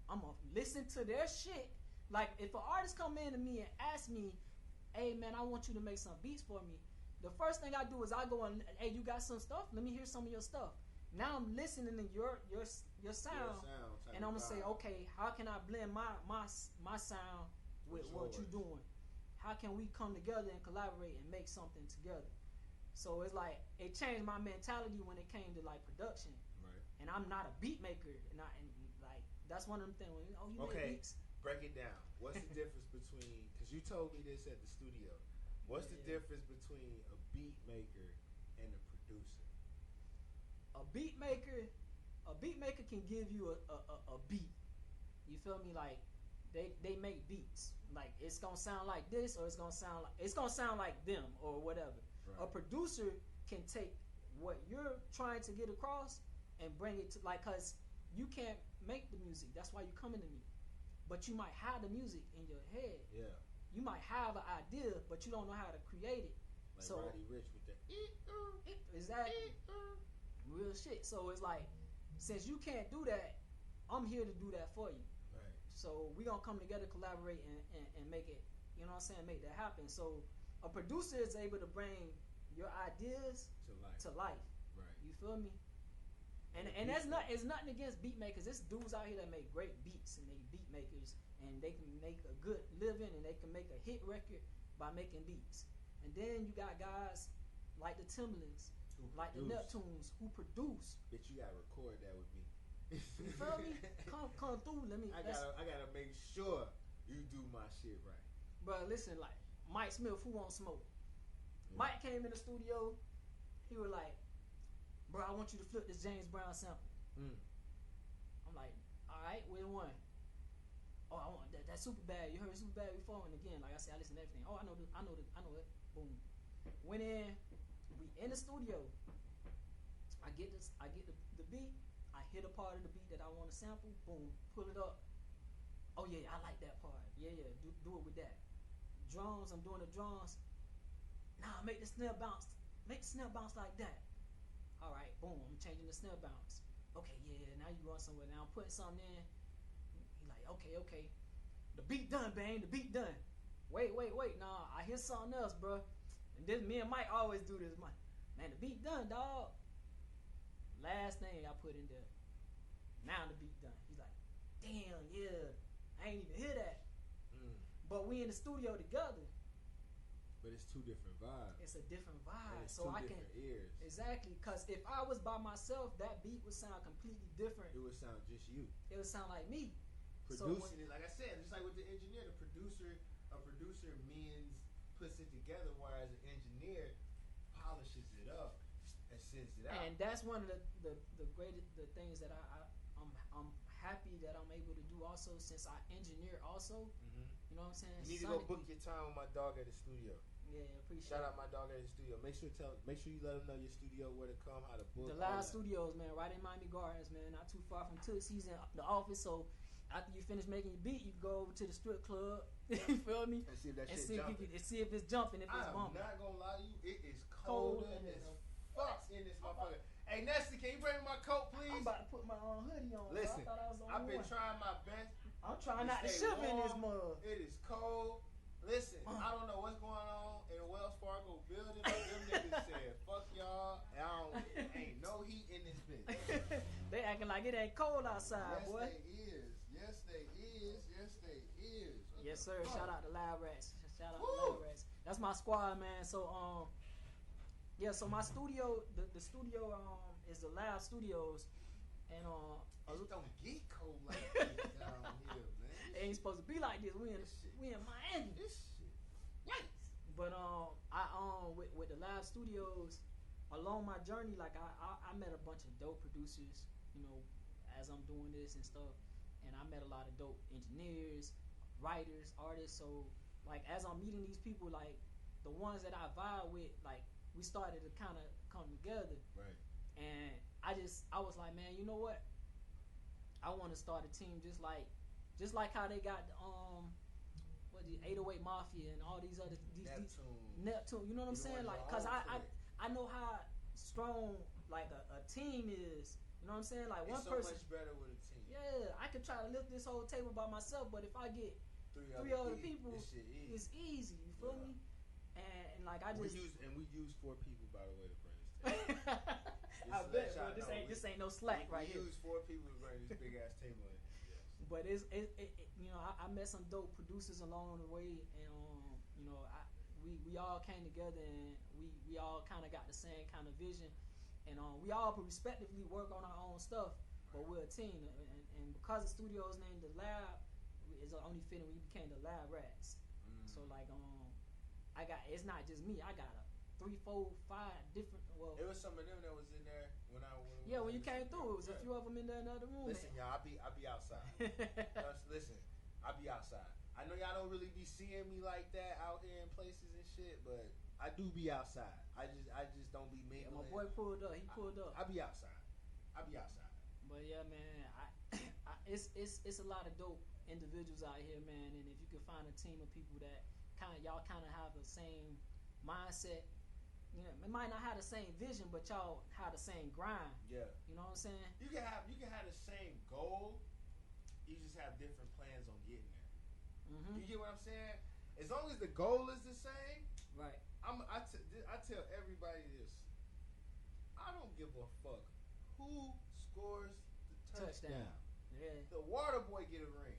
I'm gonna listen to their shit. Like, if an artist come in to me and ask me, hey man, I want you to make some beats for me, the first thing I do is I go and, hey, you got some stuff? Let me hear some of your stuff. Now I'm listening to your sound, and I'm gonna say, okay, how can I blend my sound with what you're doing? How can we come together and collaborate and make something together? So it's like, it changed my mentality when it came to like production. Right. And I'm not a beat maker, and like, that's one of them things. You make beats. Break it down. What's the difference between? Because you told me this at the studio. What's the difference between a beat maker and a producer? A beat maker can give you a beat. You feel me? Like, they make beats. Like, it's gonna sound like this, or it's gonna sound like them, or whatever. Right. A producer can take what you're trying to get across and bring it to, like, cause you can't make the music. That's why you coming to me. But you might have the music in your head. Yeah. You might have an idea, but you don't know how to create it. Like so, Roddy Ricch with the exactly real shit. So it's like, since you can't do that, I'm here to do that for you. Right. So we gonna come together, collaborate, and make it. You know what I'm saying? Make that happen. So a producer is able to bring your ideas to life. Right. You feel me? And it's nothing against beat makers. There's dudes out here that make great beats, and they beat makers, and they can make a good living, and they can make a hit record by making beats. And then you got guys like the Timbalands, like the Neptunes, who produce. Bitch, you gotta record that with me. You feel me? Come through. I gotta make sure you do my shit right. Bro, listen, like Mike Smith, who won't smoke? Yeah. Mike came in the studio. He was like, bro, I want you to flip this James Brown sample. I'm like, all right, which one? Oh, I want that super bad. You heard super bad before, and again, like I said, I listen to everything. Oh, I know it. Boom. Went in. We in the studio. I get the beat. I hit a part of the beat that I want to sample. Boom. Pull it up. Oh yeah, I like that part. Yeah. Do it with that. Drums. I'm doing the drums. Nah, make the snare bounce. Make the snare bounce like that. All right, boom, I'm changing the snare bounce. Okay, yeah, now you going somewhere. Now I'm putting something in. He like, okay. The beat done, bang, the beat done. Wait. Nah, I hear something else, bro. And this, me and Mike always do this. Man, the beat done, dog. Last thing I put in there. Now the beat done. He's like, damn, yeah, I ain't even hear that. But we in the studio together. But it's two different vibes. It's a different vibe. It's so two I different can ears. Exactly, because if I was by myself, that beat would sound completely different. It would sound just you. It would sound like me. Producing it, like I said, just like with the engineer, a producer means puts it together, whereas an engineer polishes it up and sends it out. And that's one of the greatest things that I'm happy that I'm able to do also, since I engineer also. Mm-hmm. You know what I'm saying? You need to go book your time with my dog at the studio. Yeah, appreciate Shout it. out my dog at the studio. Make sure you let him know your studio, where to come, how to book. The Live Studios, man, right in Miami Gardens, man, not too far from Tootsie's in the office. So after you finish making your beat, you go over to the strip club. You feel me? And see if that shit jumping. See if it's jumping, if it's bumping. I'm not gonna lie to you, it is cold as fuck in this motherfucker. Hey Nessie, can you bring me my coat, please? I'm about to put my hoodie on. Listen, I thought I was the I've only been one. trying my best. I'm trying not to shiver in this mug. It is cold. Listen, I don't know what's going on in the Wells Fargo building, but them niggas said, fuck y'all, ain't no heat in this bitch. They acting like it ain't cold outside, yes, boy. Yes, they is. Yes, sir. Shout out to Live Rats. Shout out to Live Rats. That's my squad, man. So, yeah, so my studio, the studio is the Live Studios. And, it don't get cold like this down here, man. It ain't supposed to be like this. We in Miami. This shit. Yikes. But I with the Live Studios, along my journey, like I met a bunch of dope producers, you know, as I'm doing this and stuff, and I met a lot of dope engineers, writers, artists. So like as I'm meeting these people, like the ones that I vibe with, like we started to kind of come together. Right. And I was like, man, you know what? I want to start a team just like how they got the 808 Mafia and all these other Neptune. You know what I'm saying? Like, cause I know how strong like a team is. You know what I'm saying? Like one person. It's so much better with a team. Yeah, I could try to lift this whole table by myself, but if I get three other people, it's easy. You feel me? And like I just we use 4 people, by the way, to bring this table. I bet, bro. This ain't no slack right here. We use 4 people to bring this big ass table in. Yes. But it you know, I met some dope producers along the way, and you know, we all came together, and we all kind of got the same kind of vision, and we all respectively work on our own stuff, but we're a team, and because the studio's named The Lab, it's only fitting we became The Lab Rats. So like it's not just me. I got 3, 4, 5 different. Well, it was some of them that was in there when when you came through. It was a few of them in there in the other room. Listen, y'all, I be outside. Listen, I be outside. I know y'all don't really be seeing me like that out here in places and shit, but I do be outside. I just don't be mingling. Yeah, my boy pulled up. He pulled up. I be outside. But yeah, man, it's a lot of dope individuals out here, man. And if you can find a team of people that y'all kind of have the same mindset. You know, it might not have the same vision, but y'all have the same grind. Yeah. You know what I'm saying? You can have the same goal. You just have different plans on getting there. Mm-hmm. You get what I'm saying? As long as the goal is the same, right? I tell everybody this. I don't give a fuck who scores the touchdown. Yeah. The water boy get a ring.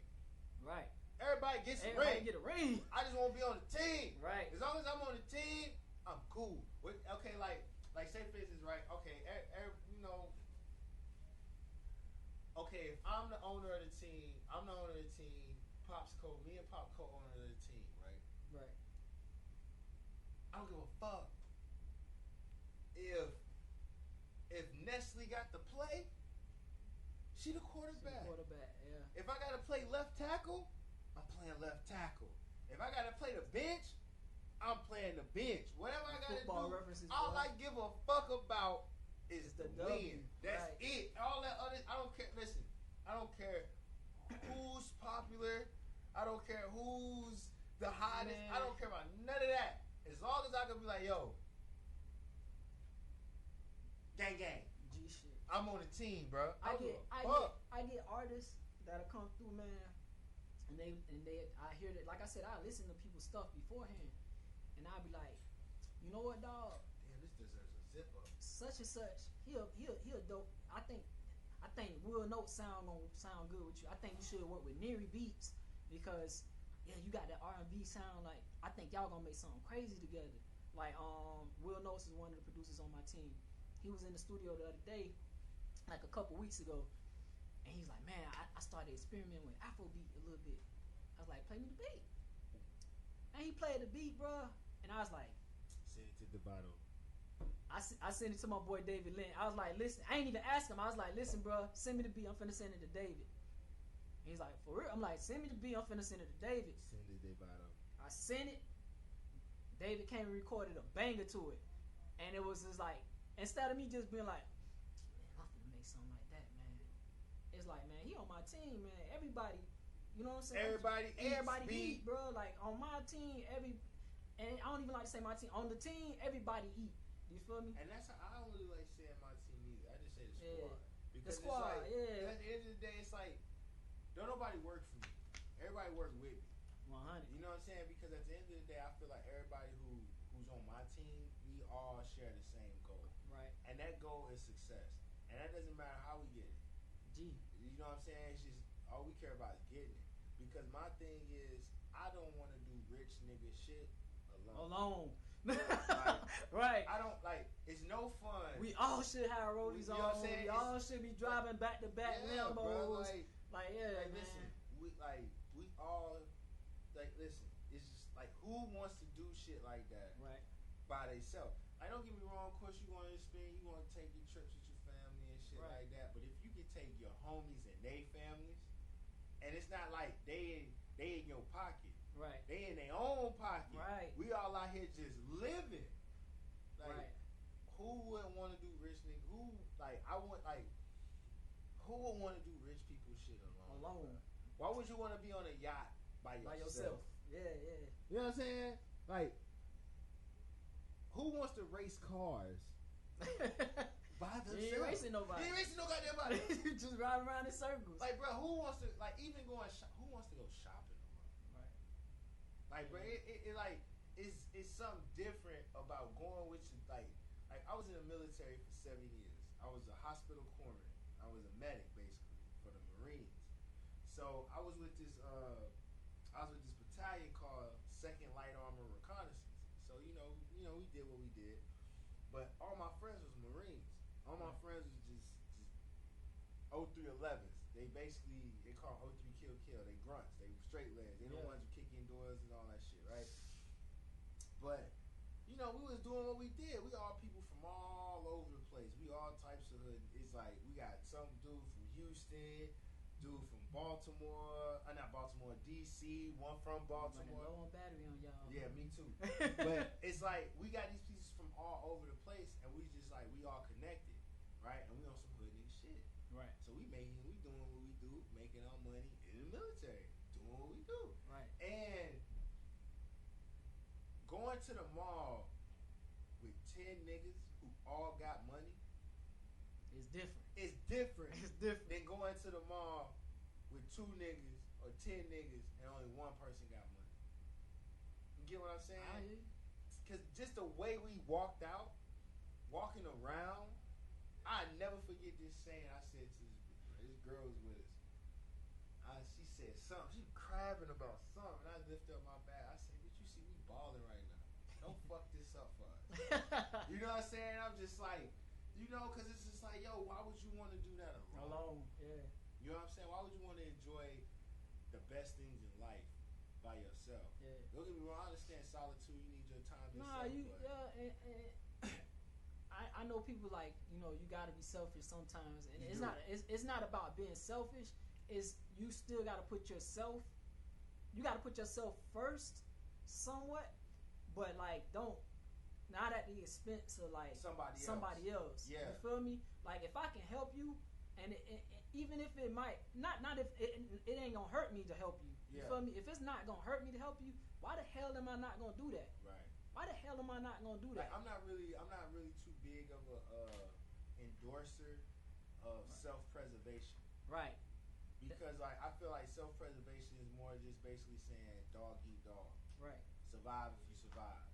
Right. Everybody gets a ring. I just want to be on the team. Right. As long as I'm on the team, I'm cool. Okay, like say for instance, right? Okay, you know. Okay, if I'm the owner of the team, me and Pop co-owner of the team, right? Right. I don't give a fuck if Nestle got to play. She the quarterback. Yeah. If I gotta play left tackle, I'm playing left tackle. If I gotta play the bench, I'm playing the bench. Whatever I gotta do, all I give a fuck about is the win. That's it. All that other, I don't care. Listen, I don't care who's popular. I don't care who's the hottest. Man. I don't care about none of that. As long as I can be like, yo, gang. G shit. I'm on the team, bro. I get artists that'll come through, man, and they I hear that, like I said, I listen to people's stuff beforehand, and I'll be like, you know what, dog? Damn, this deserves a zip up. Such and such, he'll dope. I think Will Note sound good with you. I think you should work with Neri Beats because you got that R&B sound. Like I think y'all gonna make something crazy together. Like Will Notes is one of the producers on my team. He was in the studio the other day, like a couple weeks ago, And he's like, man, I started experimenting with Afrobeat a little bit. I was like, play me the beat. And he played the beat, bro. And I was like, send it to Devato. I sent it to my boy David Lynn. I was like, listen, I ain't even ask him. I was like, listen, bro, send me the beat. I'm finna send it to David. And he's like, for real? I'm like, send me the beat. I'm finna send it to David. Send it to Devato. I sent it. David came and recorded a banger to it. And it was just like, instead of me just being like, man, I'm finna make something like that, man. It's like, man, he on my team, man. Everybody, you know what I'm saying? Everybody eat, bro. Like, on my team, and I don't even like to say my team. On the team, everybody eat. You feel me? And that's how I don't really like saying my team either. I just say the squad. Yeah. Because the squad, it's like, yeah. at the end of the day, it's like, don't nobody work for me. Everybody work with me. 100. You know what I'm saying? Because at the end of the day, I feel like everybody who's on my team, we all share the same goal. Right. And that goal is success. And that doesn't matter how we get it. G. You know what I'm saying? It's just, all we care about is getting it. Because my thing is, I don't want to do rich nigga shit alone. Like, right. I don't like. It's no fun. We all should have rollies on. We all should be driving back to back Lambos. Listen, we all listen. It's just like, who wants to do shit like that? Right. By themselves. Like, don't get me wrong. Of course, you want to spend. You want to take your trips with your family and shit like that. But if you can take your homies and they families, and it's not like they in your pocket. Right. They in their own pocket. Right. We all out here just living. Like, right. Who wouldn't want to do rich nigga? Who would want to do rich people shit alone? Alone. Why would you want to be on a yacht by yourself? Yeah. You know what I'm saying? Like, who wants to race cars by themselves? You ain't racing nobody. You ain't racing no goddamn body. You just riding around in circles. Like, bro, who wants to who wants to go shopping? Like, bro, it's something different about going with you. Like I was in the military for 7 years. I was a hospital corpsman. I was a medic basically for the Marines. So I was with this battalion called 2nd Light Armor Reconnaissance. So you know we did what we did. But all my friends was Marines. All my friends was just 0311s. They call 03 kill. They grunts. They straight legs. They don't want you kick in doors and all that shit, right? But we was doing what we did. We all people from all over the place. We all types of hood. It's like we got some dude from Houston, dude from Baltimore, not Baltimore, DC, one from Baltimore. Low on battery on y'all. Yeah, me too. But it's like we got these pieces from all over the place, and we just like we all connected, right? And we on some hood nigga shit, right? So we doing what we do, making our money in the military, doing what we do, right? And going to the mall with 10 niggas who all got money is different. It's different. It's different than going to the mall with 2 niggas or 10 niggas and only one person got money. You get what I'm saying? I hear you. Because just the way we walked out, walking around, I never forget this saying I said to this girl was with us. She said something. She was crabbing about something. And I lifted up my bag. I said, "Bitch, you see me balling right now. Don't fuck this up for us." You know what I'm saying? I'm just like, because it's just like, yo, why would you want to do that alone? Yeah. You know what I'm saying? Why would you want to enjoy the best things in life by yourself? Yeah. Don't get me wrong. I understand solitude. You need your time to yourself. I know people like, you gotta be selfish sometimes, and it's not about being selfish. Is you still gotta put yourself first, somewhat, but like not at the expense of like somebody else. Yeah. You feel me? Like if I can help you, and even if it might not if it ain't gonna hurt me to help you. You feel me? If it's not gonna hurt me to help you, why the hell am I not gonna do that? Right. Why the hell am I not gonna do that? Like, I'm not really too big of a endorser of self-preservation. Right. Because like I feel like self-preservation is more just basically saying dog eat dog. Right. Survive if you survive.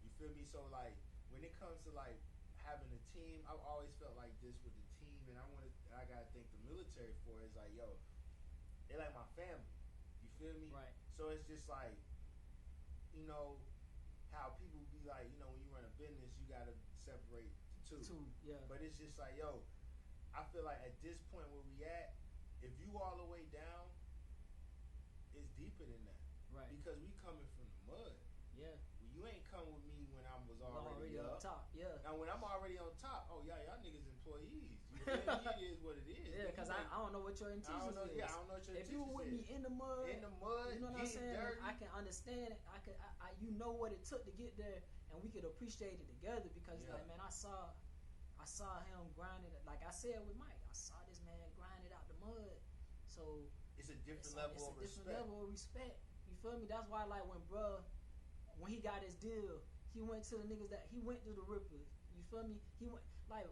You feel me? So like when it comes to like having a team, I've always felt like this with the team, and I gotta thank the military for it. It's like, yo, they like my family. You feel me? Right. So it's just like, how people be like, when you run a business, you gotta separate the two. Yeah. But it's just like, yo, I feel like at this point where we at, if you all the way down, it's deeper than that. Right. Because we coming from the mud. Yeah. You ain't come with me when I was already on up. top. Yeah. Now when I'm already on top, oh yeah, y'all niggas employees. You feel me? It is what it is. Yeah, because I don't know what your intentions is. Yeah, I don't know what your intentions is. If you were with me in the mud, you know what I'm saying? Dirty. I can understand it. You know what it took to get there, and we could appreciate it together. Because like, man, I saw him grinding. Like I said with Mike, I saw this man grinding out the mud. So it's a different level of respect. Different level of respect. You feel me? That's why, like, when he got his deal, he went to the niggas he went to the Rippers. You feel me? He went, like,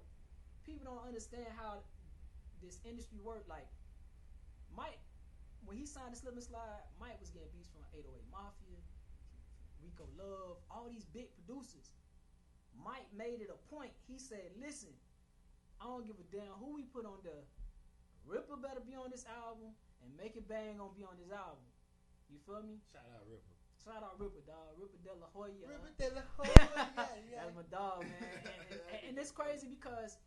people don't understand how this industry worked. Like, Mike, when he signed the Slip and Slide, Mike was getting beats from 808 Mafia, Rico Love, all these big producers. Mike made it a point. He said, listen, I don't give a damn who we put on there. Ripper better be on this album, and Make It Bang gonna be on this album. You feel me? Shout out Ripper. Shout out Ripper, dog. Ripper De La Hoya. Ripper De La Hoya. Yeah. That's my dog, man. And it's crazy because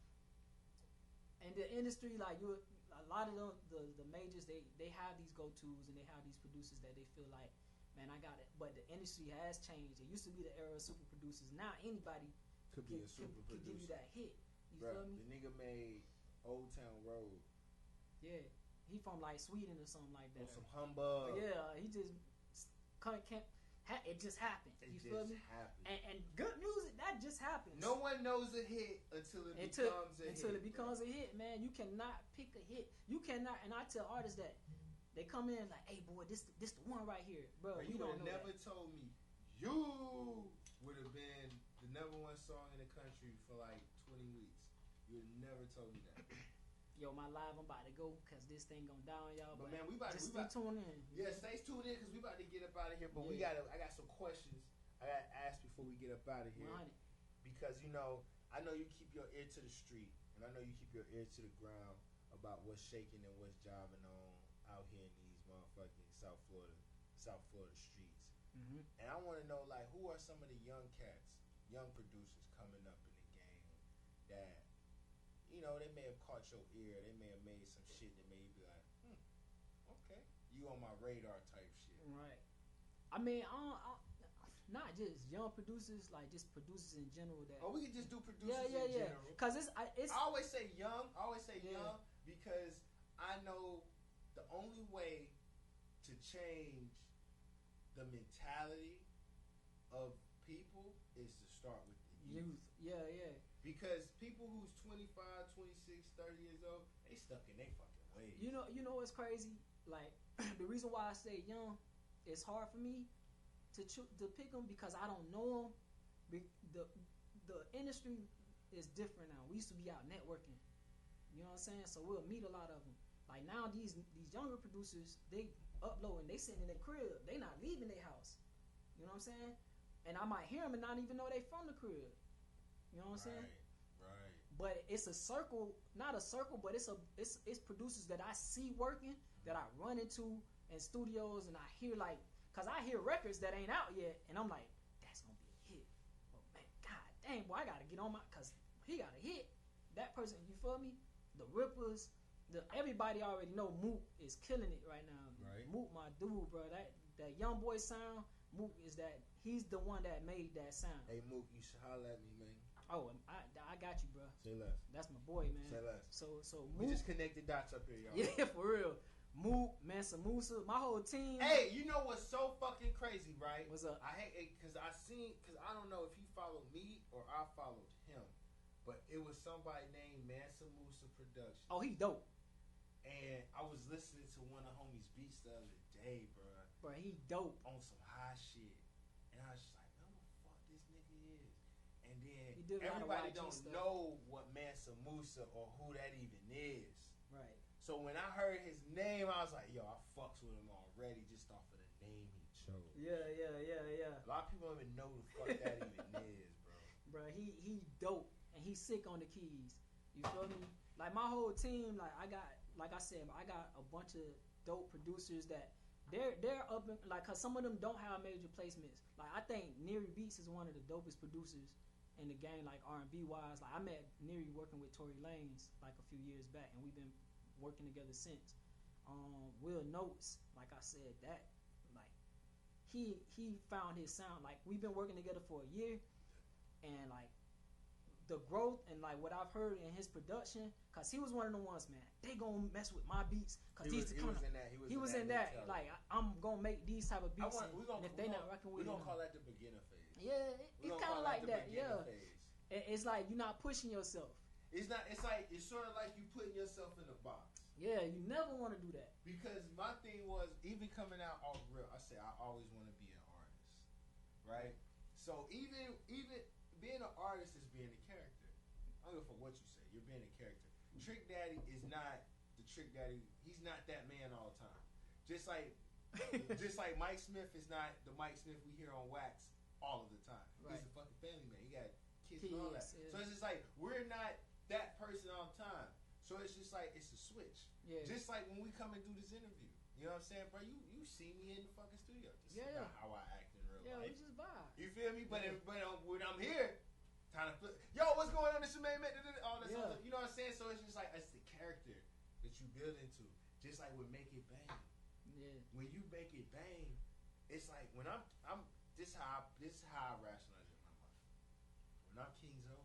in the industry, like, a lot of the majors, they have these go-tos and they have these producers that they feel like, man, I got it. But the industry has changed. It used to be the era of super producers. Now anybody could be a super producer. Give you that hit. You feel me? The nigga made Old Town Road. Yeah. He from like Sweden or something like that. Or some humbug. Yeah, he just can't. It just happened. You feel me? And good music, that just happens. No one knows a hit until it becomes a hit. Until it becomes a hit, man. You cannot pick a hit. You cannot. And I tell artists that they come in like, "Hey, boy, this the one right here, bro." You would have never told me you would have been the #1 song in the country for like 20 weeks. You would have never told me that. Yo, my live, I'm about to go because this thing gonna down, y'all. But man, we about to tune in. Yeah, stay tuned in because we about to get up out of here. But I got some questions I got to ask before we get up out of here. 100. Because I know you keep your ear to the street, and I know you keep your ear to the ground about what's shaking and what's jobbing on out here in these motherfucking South Florida streets. Mm-hmm. And I want to know, like, who are some of the young cats, young producers coming up in the game that, they may have caught your ear. They may have made some shit that made you be like, okay, you on my radar type shit. Right. I mean, not just young producers, like just producers in general. That we could just do producers in general. Because it's. I always say young. Young because I know the only way to change the mentality of people is to start with the youth. Yeah. Because people who's 25, 26, 30 years old, they stuck in their fucking ways. You know what's crazy? Like, the reason why I say young, it's hard for me to pick them because I don't know them. The industry is different now. We used to be out networking. You know what I'm saying? So we'll meet a lot of them. Like now, these younger producers, they uploading, they sitting in their crib. They not leaving their house. You know what I'm saying? And I might hear them and not even know they from the crib. You know what I'm saying? Right. But it's a circle, not a circle, but it's producers that I see working, that I run into in studios, and I hear cause I hear records that ain't out yet, and I'm like, that's gonna be a hit. But man, god dang, boy, I gotta get on cause he got a hit. That person, you feel me? The Rippers, everybody already know Mook is killing it right now. Right. Mook, my dude, bro. That young boy sound, Mook he's the one that made that sound. Hey Mook, you should holler at me, man. Oh, I got you, bro. Say less. That's my boy, man. Say less. So we Mook, just connected dots up here, y'all. Yeah, for real. Mook, Mansa Musa, my whole team. Hey, you know what's so fucking crazy, right? What's up? I hate it because I don't know if he followed me or I followed him, but it was somebody named Mansa Musa Production. Oh, he dope. And I was listening to one of homies' beats the other day, bro. Bro, he dope. On some high shit. And I was just like, man, what the fuck this nigga is? And then everybody don't know what Mansa Musa or who that even is. Right. So when I heard his name, I was like, yo, I fucks with him already just off of the name he chose. Yeah. A lot of people don't even know who the fuck that even is, bro. Bro, he dope. And he's sick on the keys. You feel me? Like my whole team, like I got a bunch of dope producers that they're up in, like, cause some of them don't have major placements. Like I think Neary Beats is one of the dopest producers in the game, like R&B wise. Like I met Neary working with Tory Lanez like a few years back, and we've been working together since. Will Notes, like I said, that like he found his sound. Like we've been working together for a year, and like the growth and like what I've heard in his production, cause he was one of the ones, man. They gonna mess with my beats, cause he was in that. Like I'm gonna make these type of beats, and if they not rocking with, we gonna call that the beginner phase. Yeah, it's kind of like that. Yeah, it's like you're not pushing yourself. It's not. It's like it's sort of like you putting yourself in a box. Yeah, you never want to do that. Because my thing was, even coming out all real, I said I always want to be an artist, right? So even being an artist is being a character. I don't know for what you say. You're being a character. Trick Daddy is not the Trick Daddy. He's not that man all the time. Just like Mike Smith is not the Mike Smith we hear on Wax all of the time. Right. He's a fucking family man. He got kids and all that. Yeah. So it's just like we're not that person all the time. So it's just like it's a switch. Yeah. Just like when we come and do this interview. You know what I'm saying, bro? You see me in the fucking studio. This is not how I act in real life. Yeah, we just vibe. You feel me? But when I'm here, time to flip. Yo, what's going on? This man, all this other. You know what I'm saying? So it's just like it's the character that you build into. Just like with Make It Bang. Yeah. When you make it bang, it's like when I'm this how I rationalize it in my mind. When I'm King Zo,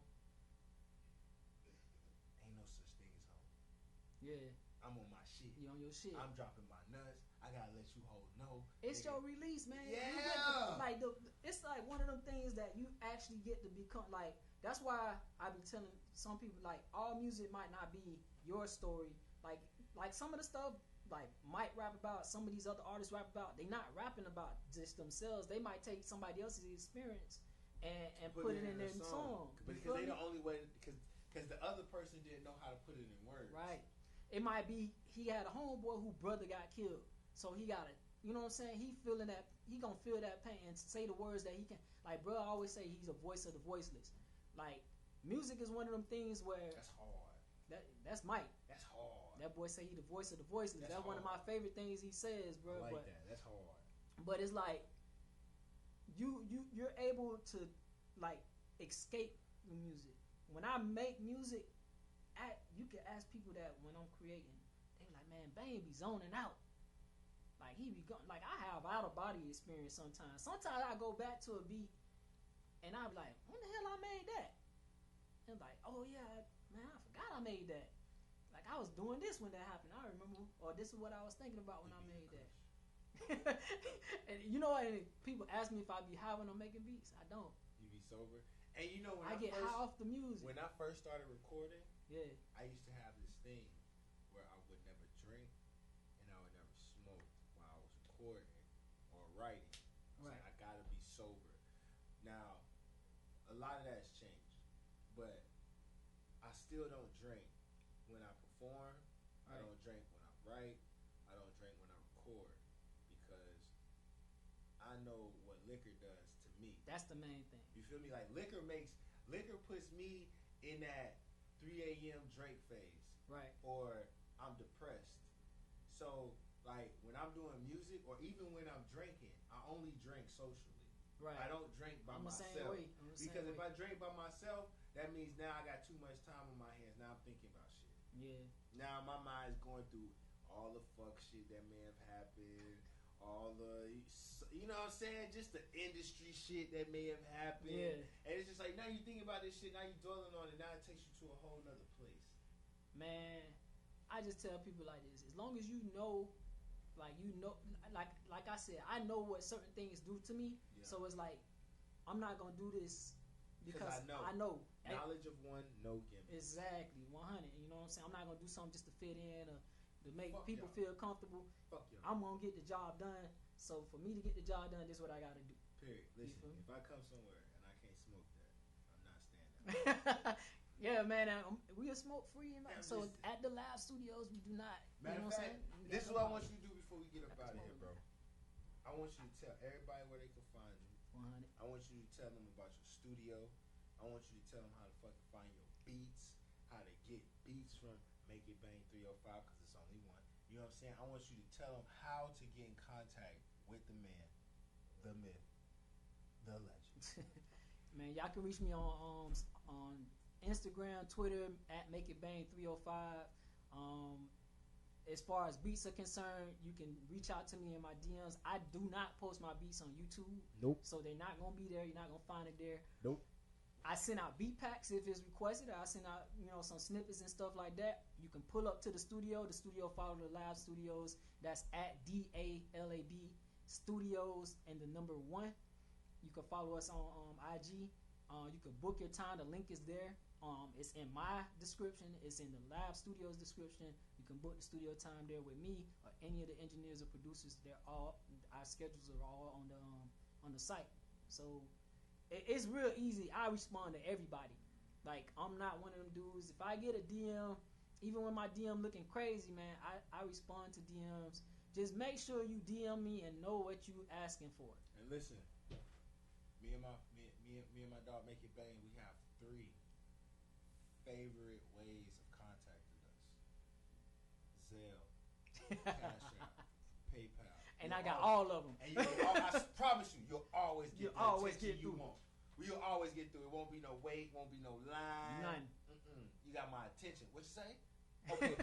ain't no such thing as home. Yeah. I'm on my shit. You on your shit. I'm dropping my nuts. I gotta let you hold no. It's your release, man. Yeah. It's like one of them things that you actually get to become. Like that's why I be telling some people like all music might not be your story. Like some of the stuff like Mike rap about, some of these other artists rap about. They not rapping about just themselves. They might take somebody else's experience and put it in their song. Because they the only way. Because the other person didn't know how to put it in words. Right. It might be he had a homeboy whose brother got killed, so he got it. You know what I'm saying? He feeling that, he gonna feel that pain and say the words that he can. Like, bro, I always say he's a voice of the voiceless. Like, music is one of them things where that's hard. That's Mike. That's hard. That boy say he the voice of the voiceless. That's one of my favorite things he says, bro. I like that. That's hard. But it's like you're able to like escape the music. When I make music, you can ask people that when I'm creating, they like, man, Bane be zoning out. Like he be going, like I have out of body experience sometimes. Sometimes I go back to a beat and I be like, when the hell I made that? And like, oh yeah, man, I forgot I made that. Like I was doing this when that happened. I remember, or this is what I was thinking about when I made that. And you know what? People ask me if I be high when I'm making beats. I don't. You be sober. And you know when I get high off the music. When I first started recording, yeah, I used to have this thing where I would never drink and I would never smoke while I was recording or writing. Right. I gotta be sober. Now, a lot of that's changed, but I still don't drink when I perform. Right. I don't drink when I write. I don't drink when I record because I know what liquor does to me. That's the main thing. You feel me? Like liquor puts me in that 3 a.m. Drake phase. Right. Or I'm depressed. So like when I'm doing music or even when I'm drinking, I only drink socially. Right. I don't drink by myself. Because if I drink by myself, that means now I got too much time on my hands. Now I'm thinking about shit. Yeah. Now my mind's going through all the fuck shit that may have happened, all the, you know what I'm saying, just the industry shit that may have happened. Yeah. And it's just like now you think about this shit, now you dwelling on it, now it takes you to a whole nother place. Man, I just tell people like this: as long as you know, like I said, I know what certain things do to me. Yeah. So it's like I'm not gonna do this because I know. Knowledge of one, no gimmick. Exactly, 100. You know what I'm saying? I'm not gonna do something just to fit in or to make people feel comfortable. Fuck y'all. I'm gonna get the job done. So for me to get the job done, this is what I gotta do. Period. Listen, if I come somewhere and I can't smoke that, I'm not standing. Yeah, man. We are smoke free, man. So at the live studios, we do not. Matter of fact, this is what I want you to do before we get up out of here, bro. I want you to tell everybody where they can find you. 100. I want you to tell them about your studio. I want you to tell them how to fucking find your beats, how to get beats from Make It Bang 305 because it's only one. You know what I'm saying? I want you to tell them how to get in contact with the man, the myth, the legend. Man, y'all can reach me on Instagram, Twitter at Make It Bang 305. as far as beats are concerned, you can reach out to me in my DMs. I do not post my beats on YouTube. Nope. So they're not gonna be there. You're not gonna find it there. Nope. I send out beat packs if it's requested. I send out, some snippets and stuff like that. You can pull up to the studio. The studio follow the Lab Studios. That's at DALAB Studios and the number 1. You can follow us on IG. You can book your time. The link is there. It's in my description. It's in the Lab Studios description. You can book the studio time there with me or any of the engineers or producers. Our schedules are all on the site. So it's real easy. I respond to everybody. Like, I'm not one of them dudes. If I get a DM, even when my DM looking crazy, man, I respond to DMs. Just make sure you DM me and know what you asking for. And listen, me and my dog Make It Bang, we have 3 favorite ways of contacting us: Zelle, Cash App, PayPal. And I got all of them. And I promise you'll always get the attention you through. want. You'll always get through. It won't be no wait, won't be no line. None. You got my attention. What you say? Okay,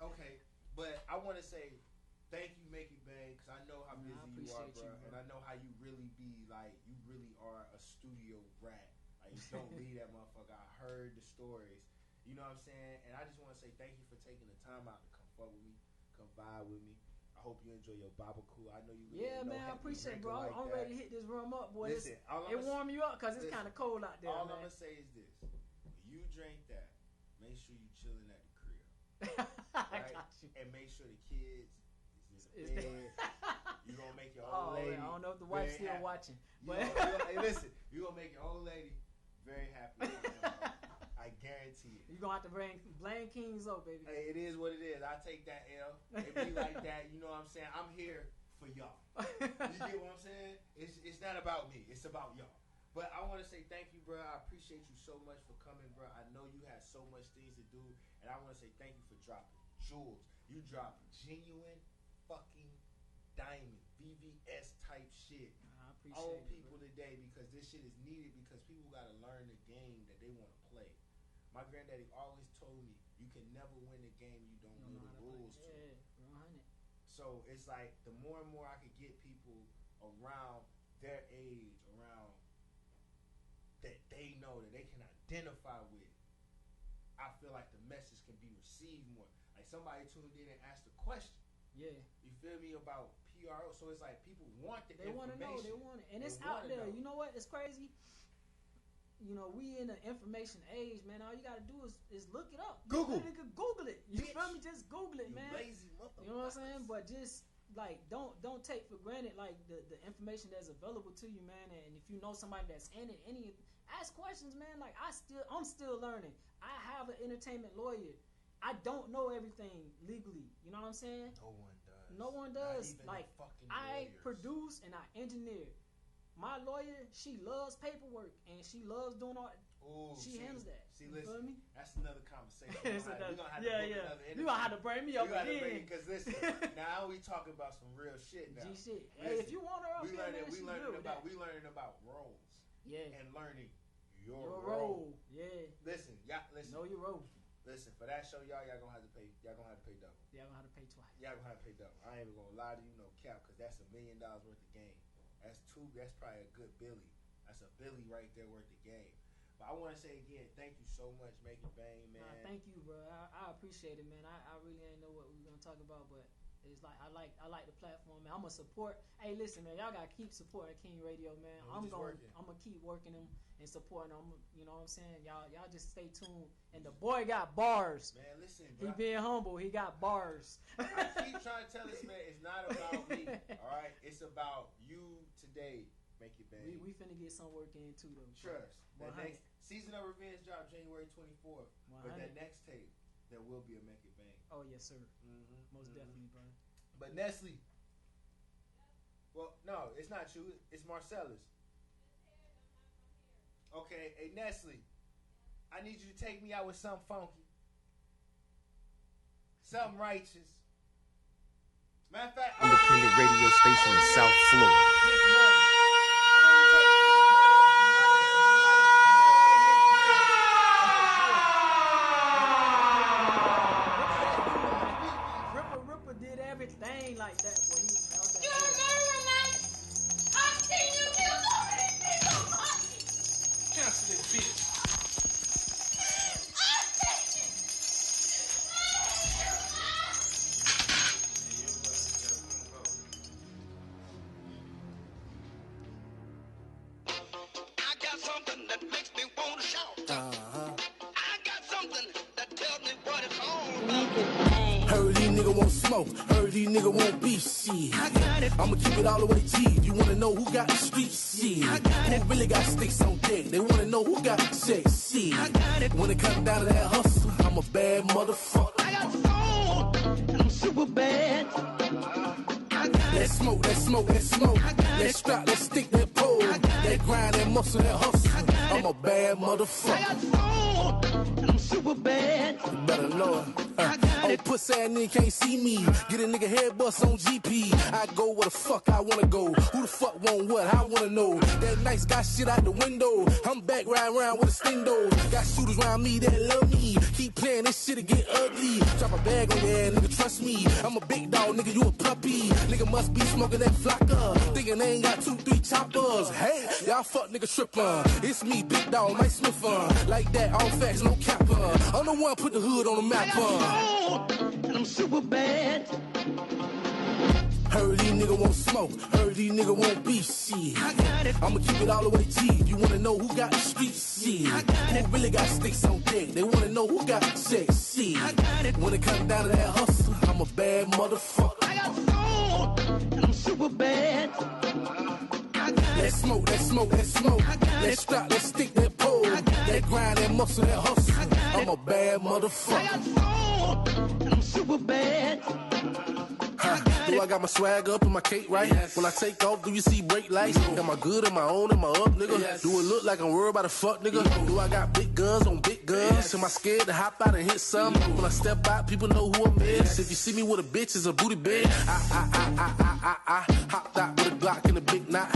okay. But I want to say thank you, Make It Bang, because I know how busy you are, bro. And I know how you really be, like, you really are a studio rat. Like, you don't leave that motherfucker. I heard the stories. You know what I'm saying? And I just want to say thank you for taking the time out to come fuck with me, come vibe with me. I hope you enjoy your barbecue. I know you. Yeah, man, I appreciate it, bro. Like I'm ready to hit this room up, boy. Listen, it warm you up because it's kind of cold out there. All man. I'm gonna say is this: when you drink that, make sure you chilling at the crib, I right? got you. And make sure the kids is in bed. You gonna make your old lady. I don't know if the wife's still watching, but hey, listen, you gonna make your old lady very happy. I guarantee it. You're going to have to blame Kings up, baby. Hey, it is what it is. I take that L. It be like that. You know what I'm saying? I'm here for y'all. You get what I'm saying? It's not about me. It's about y'all. But I want to say thank you, bro. I appreciate you so much for coming, bro. I know you had so much things to do. And I want to say thank you for dropping jewels. You dropped genuine fucking diamond, VVS type shit. I appreciate on it, people bro. today, because this shit is needed, because people got to learn the game that they want to play. My granddaddy always told me you can never win a game you don't know the rules to. Yeah, 100. So it's like the more and more I could get people around their age, around that they know, that they can identify with, I feel like the message can be received more. Like somebody tuned in and asked a question. Yeah. You feel me, about PRO? So it's like people want the They want to know. They want it. And it's out there. You know what? It's crazy. We in the information age, man. All you gotta do is look it up. Google. Google it. You feel me? Just Google it, You man. lazy motherfucker. You know what I'm saying? But just like don't take for granted like the information that's available to you, man. And if you know somebody that's in it, ask questions, man. Like I'm still learning. I have an entertainment lawyer. I don't know everything legally. You know what I'm saying? No one does. Like I produce and I engineer. My lawyer, she loves paperwork and she loves doing all. Ooh, she handles that. See, you listen, feel me? that's another conversation. We're gonna have to book another interview. You gonna have to bring me up again. Because listen, now we talking about some real shit now. G shit. Hey, if you want her up we here, we learning about roles. Yeah. And learning your role. Yeah. Listen, y'all. Listen. Know your role. Listen, for that show, y'all gonna have to pay. Y'all gonna have to pay double. Y'all gonna have to pay twice. Y'all gonna have to pay double. I ain't even gonna lie to you, no cap, because that's $1 million worth of game. That's probably a good Billy. That's a Billy right there worth of game. But I want to say again, thank you so much, Make It Bang, man. Thank you, bro. I appreciate it, man. I really ain't know what we were gonna talk about, but it's like I like the platform, man. I'm gonna support. Hey, listen, man, y'all gotta keep supporting King Radio, man. I'm gonna keep working them and supporting them. You know what I'm saying? Y'all just stay tuned. And the boy got bars. Man, listen, bro. He being humble. He got bars. I keep trying to tell this man, it's not about me. All right, it's about you today. Make It Bang. We finna get some work in too, though. Trust. That next Season of Revenge drop January 24th. 100. But that next tape, there will be a Make It Bang. Oh yes, sir. Most definitely, bro. But Nestle. Well, no, it's not you. It's Marcellus. Okay, hey Nestle. I need you to take me out with something funky. Something righteous. Matter of fact, independent radio station in South Florida. want smoke, heard these niggas want beef, shit. I got it. I'ma keep it all the way G. You wanna know who got the street, shit. I got who really got sticks on deck? They wanna know who got the check, shit. I got it. When it comes down to that hustle, I'm a bad motherfucker. I got soul, and I'm super bad. Let's smoke, let's smoke, let's smoke. Let's strap, let's stick, that pole. That grind, that muscle, that hustle. I'm a bad motherfucker. I got soul, and I'm super bad. You better know it. Oh, pussy ass nigga can't see me. Get a nigga head bust on GP. I go where the fuck I wanna go. Who the fuck want what? I wanna know. That nice got shit out the window. I'm back riding around with a stendo. Got shooters around me that love me. Keep playing this shit to get ugly. Drop a bag on your ass, nigga, trust me. I'm a big dog, nigga, you a puppy. Nigga must be smoking that flocka. Thinking they ain't got 2-3 choppers. Hey, y'all fuck nigga stripper. It's me, big dog, Mike Smith. Like that, all facts, no capper. I'm the one put the hood on the map. And I'm super bad. Heard these niggas want smoke, heard these niggas want beef, shit. I got it. I'ma keep it all the way G. You wanna know who got the street, shit. I got who really got sticks on deck? They wanna know who got the check, shit. I got it. When it comes down to that hustle, I'm a bad motherfucker. I got soul, and I'm super bad. Let's smoke, let's smoke, let's smoke. Let's strap, let's stick, that pole. That grind, that muscle, that hustle. I'm a bad motherfucker. I got soul, and I'm super bad. Do I got my swag up and my cake right? Yes. When I take off, do you see brake lights? Am I good? Am I on? Am I up, nigga? Yes. Do it look like I'm worried about a fuck, nigga? No. Do I got big guns on big guns? Yes. Am I scared to hop out and hit something? No. When I step out, people know who I'm is. Yes. If you see me with a bitch, it's a booty bed. I hopped out with a Glock and a big knot.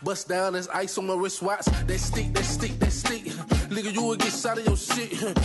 Bust down, there's ice on my wristwatch. That stick, that stick, that stick. Nigga, you will get shot of your shit.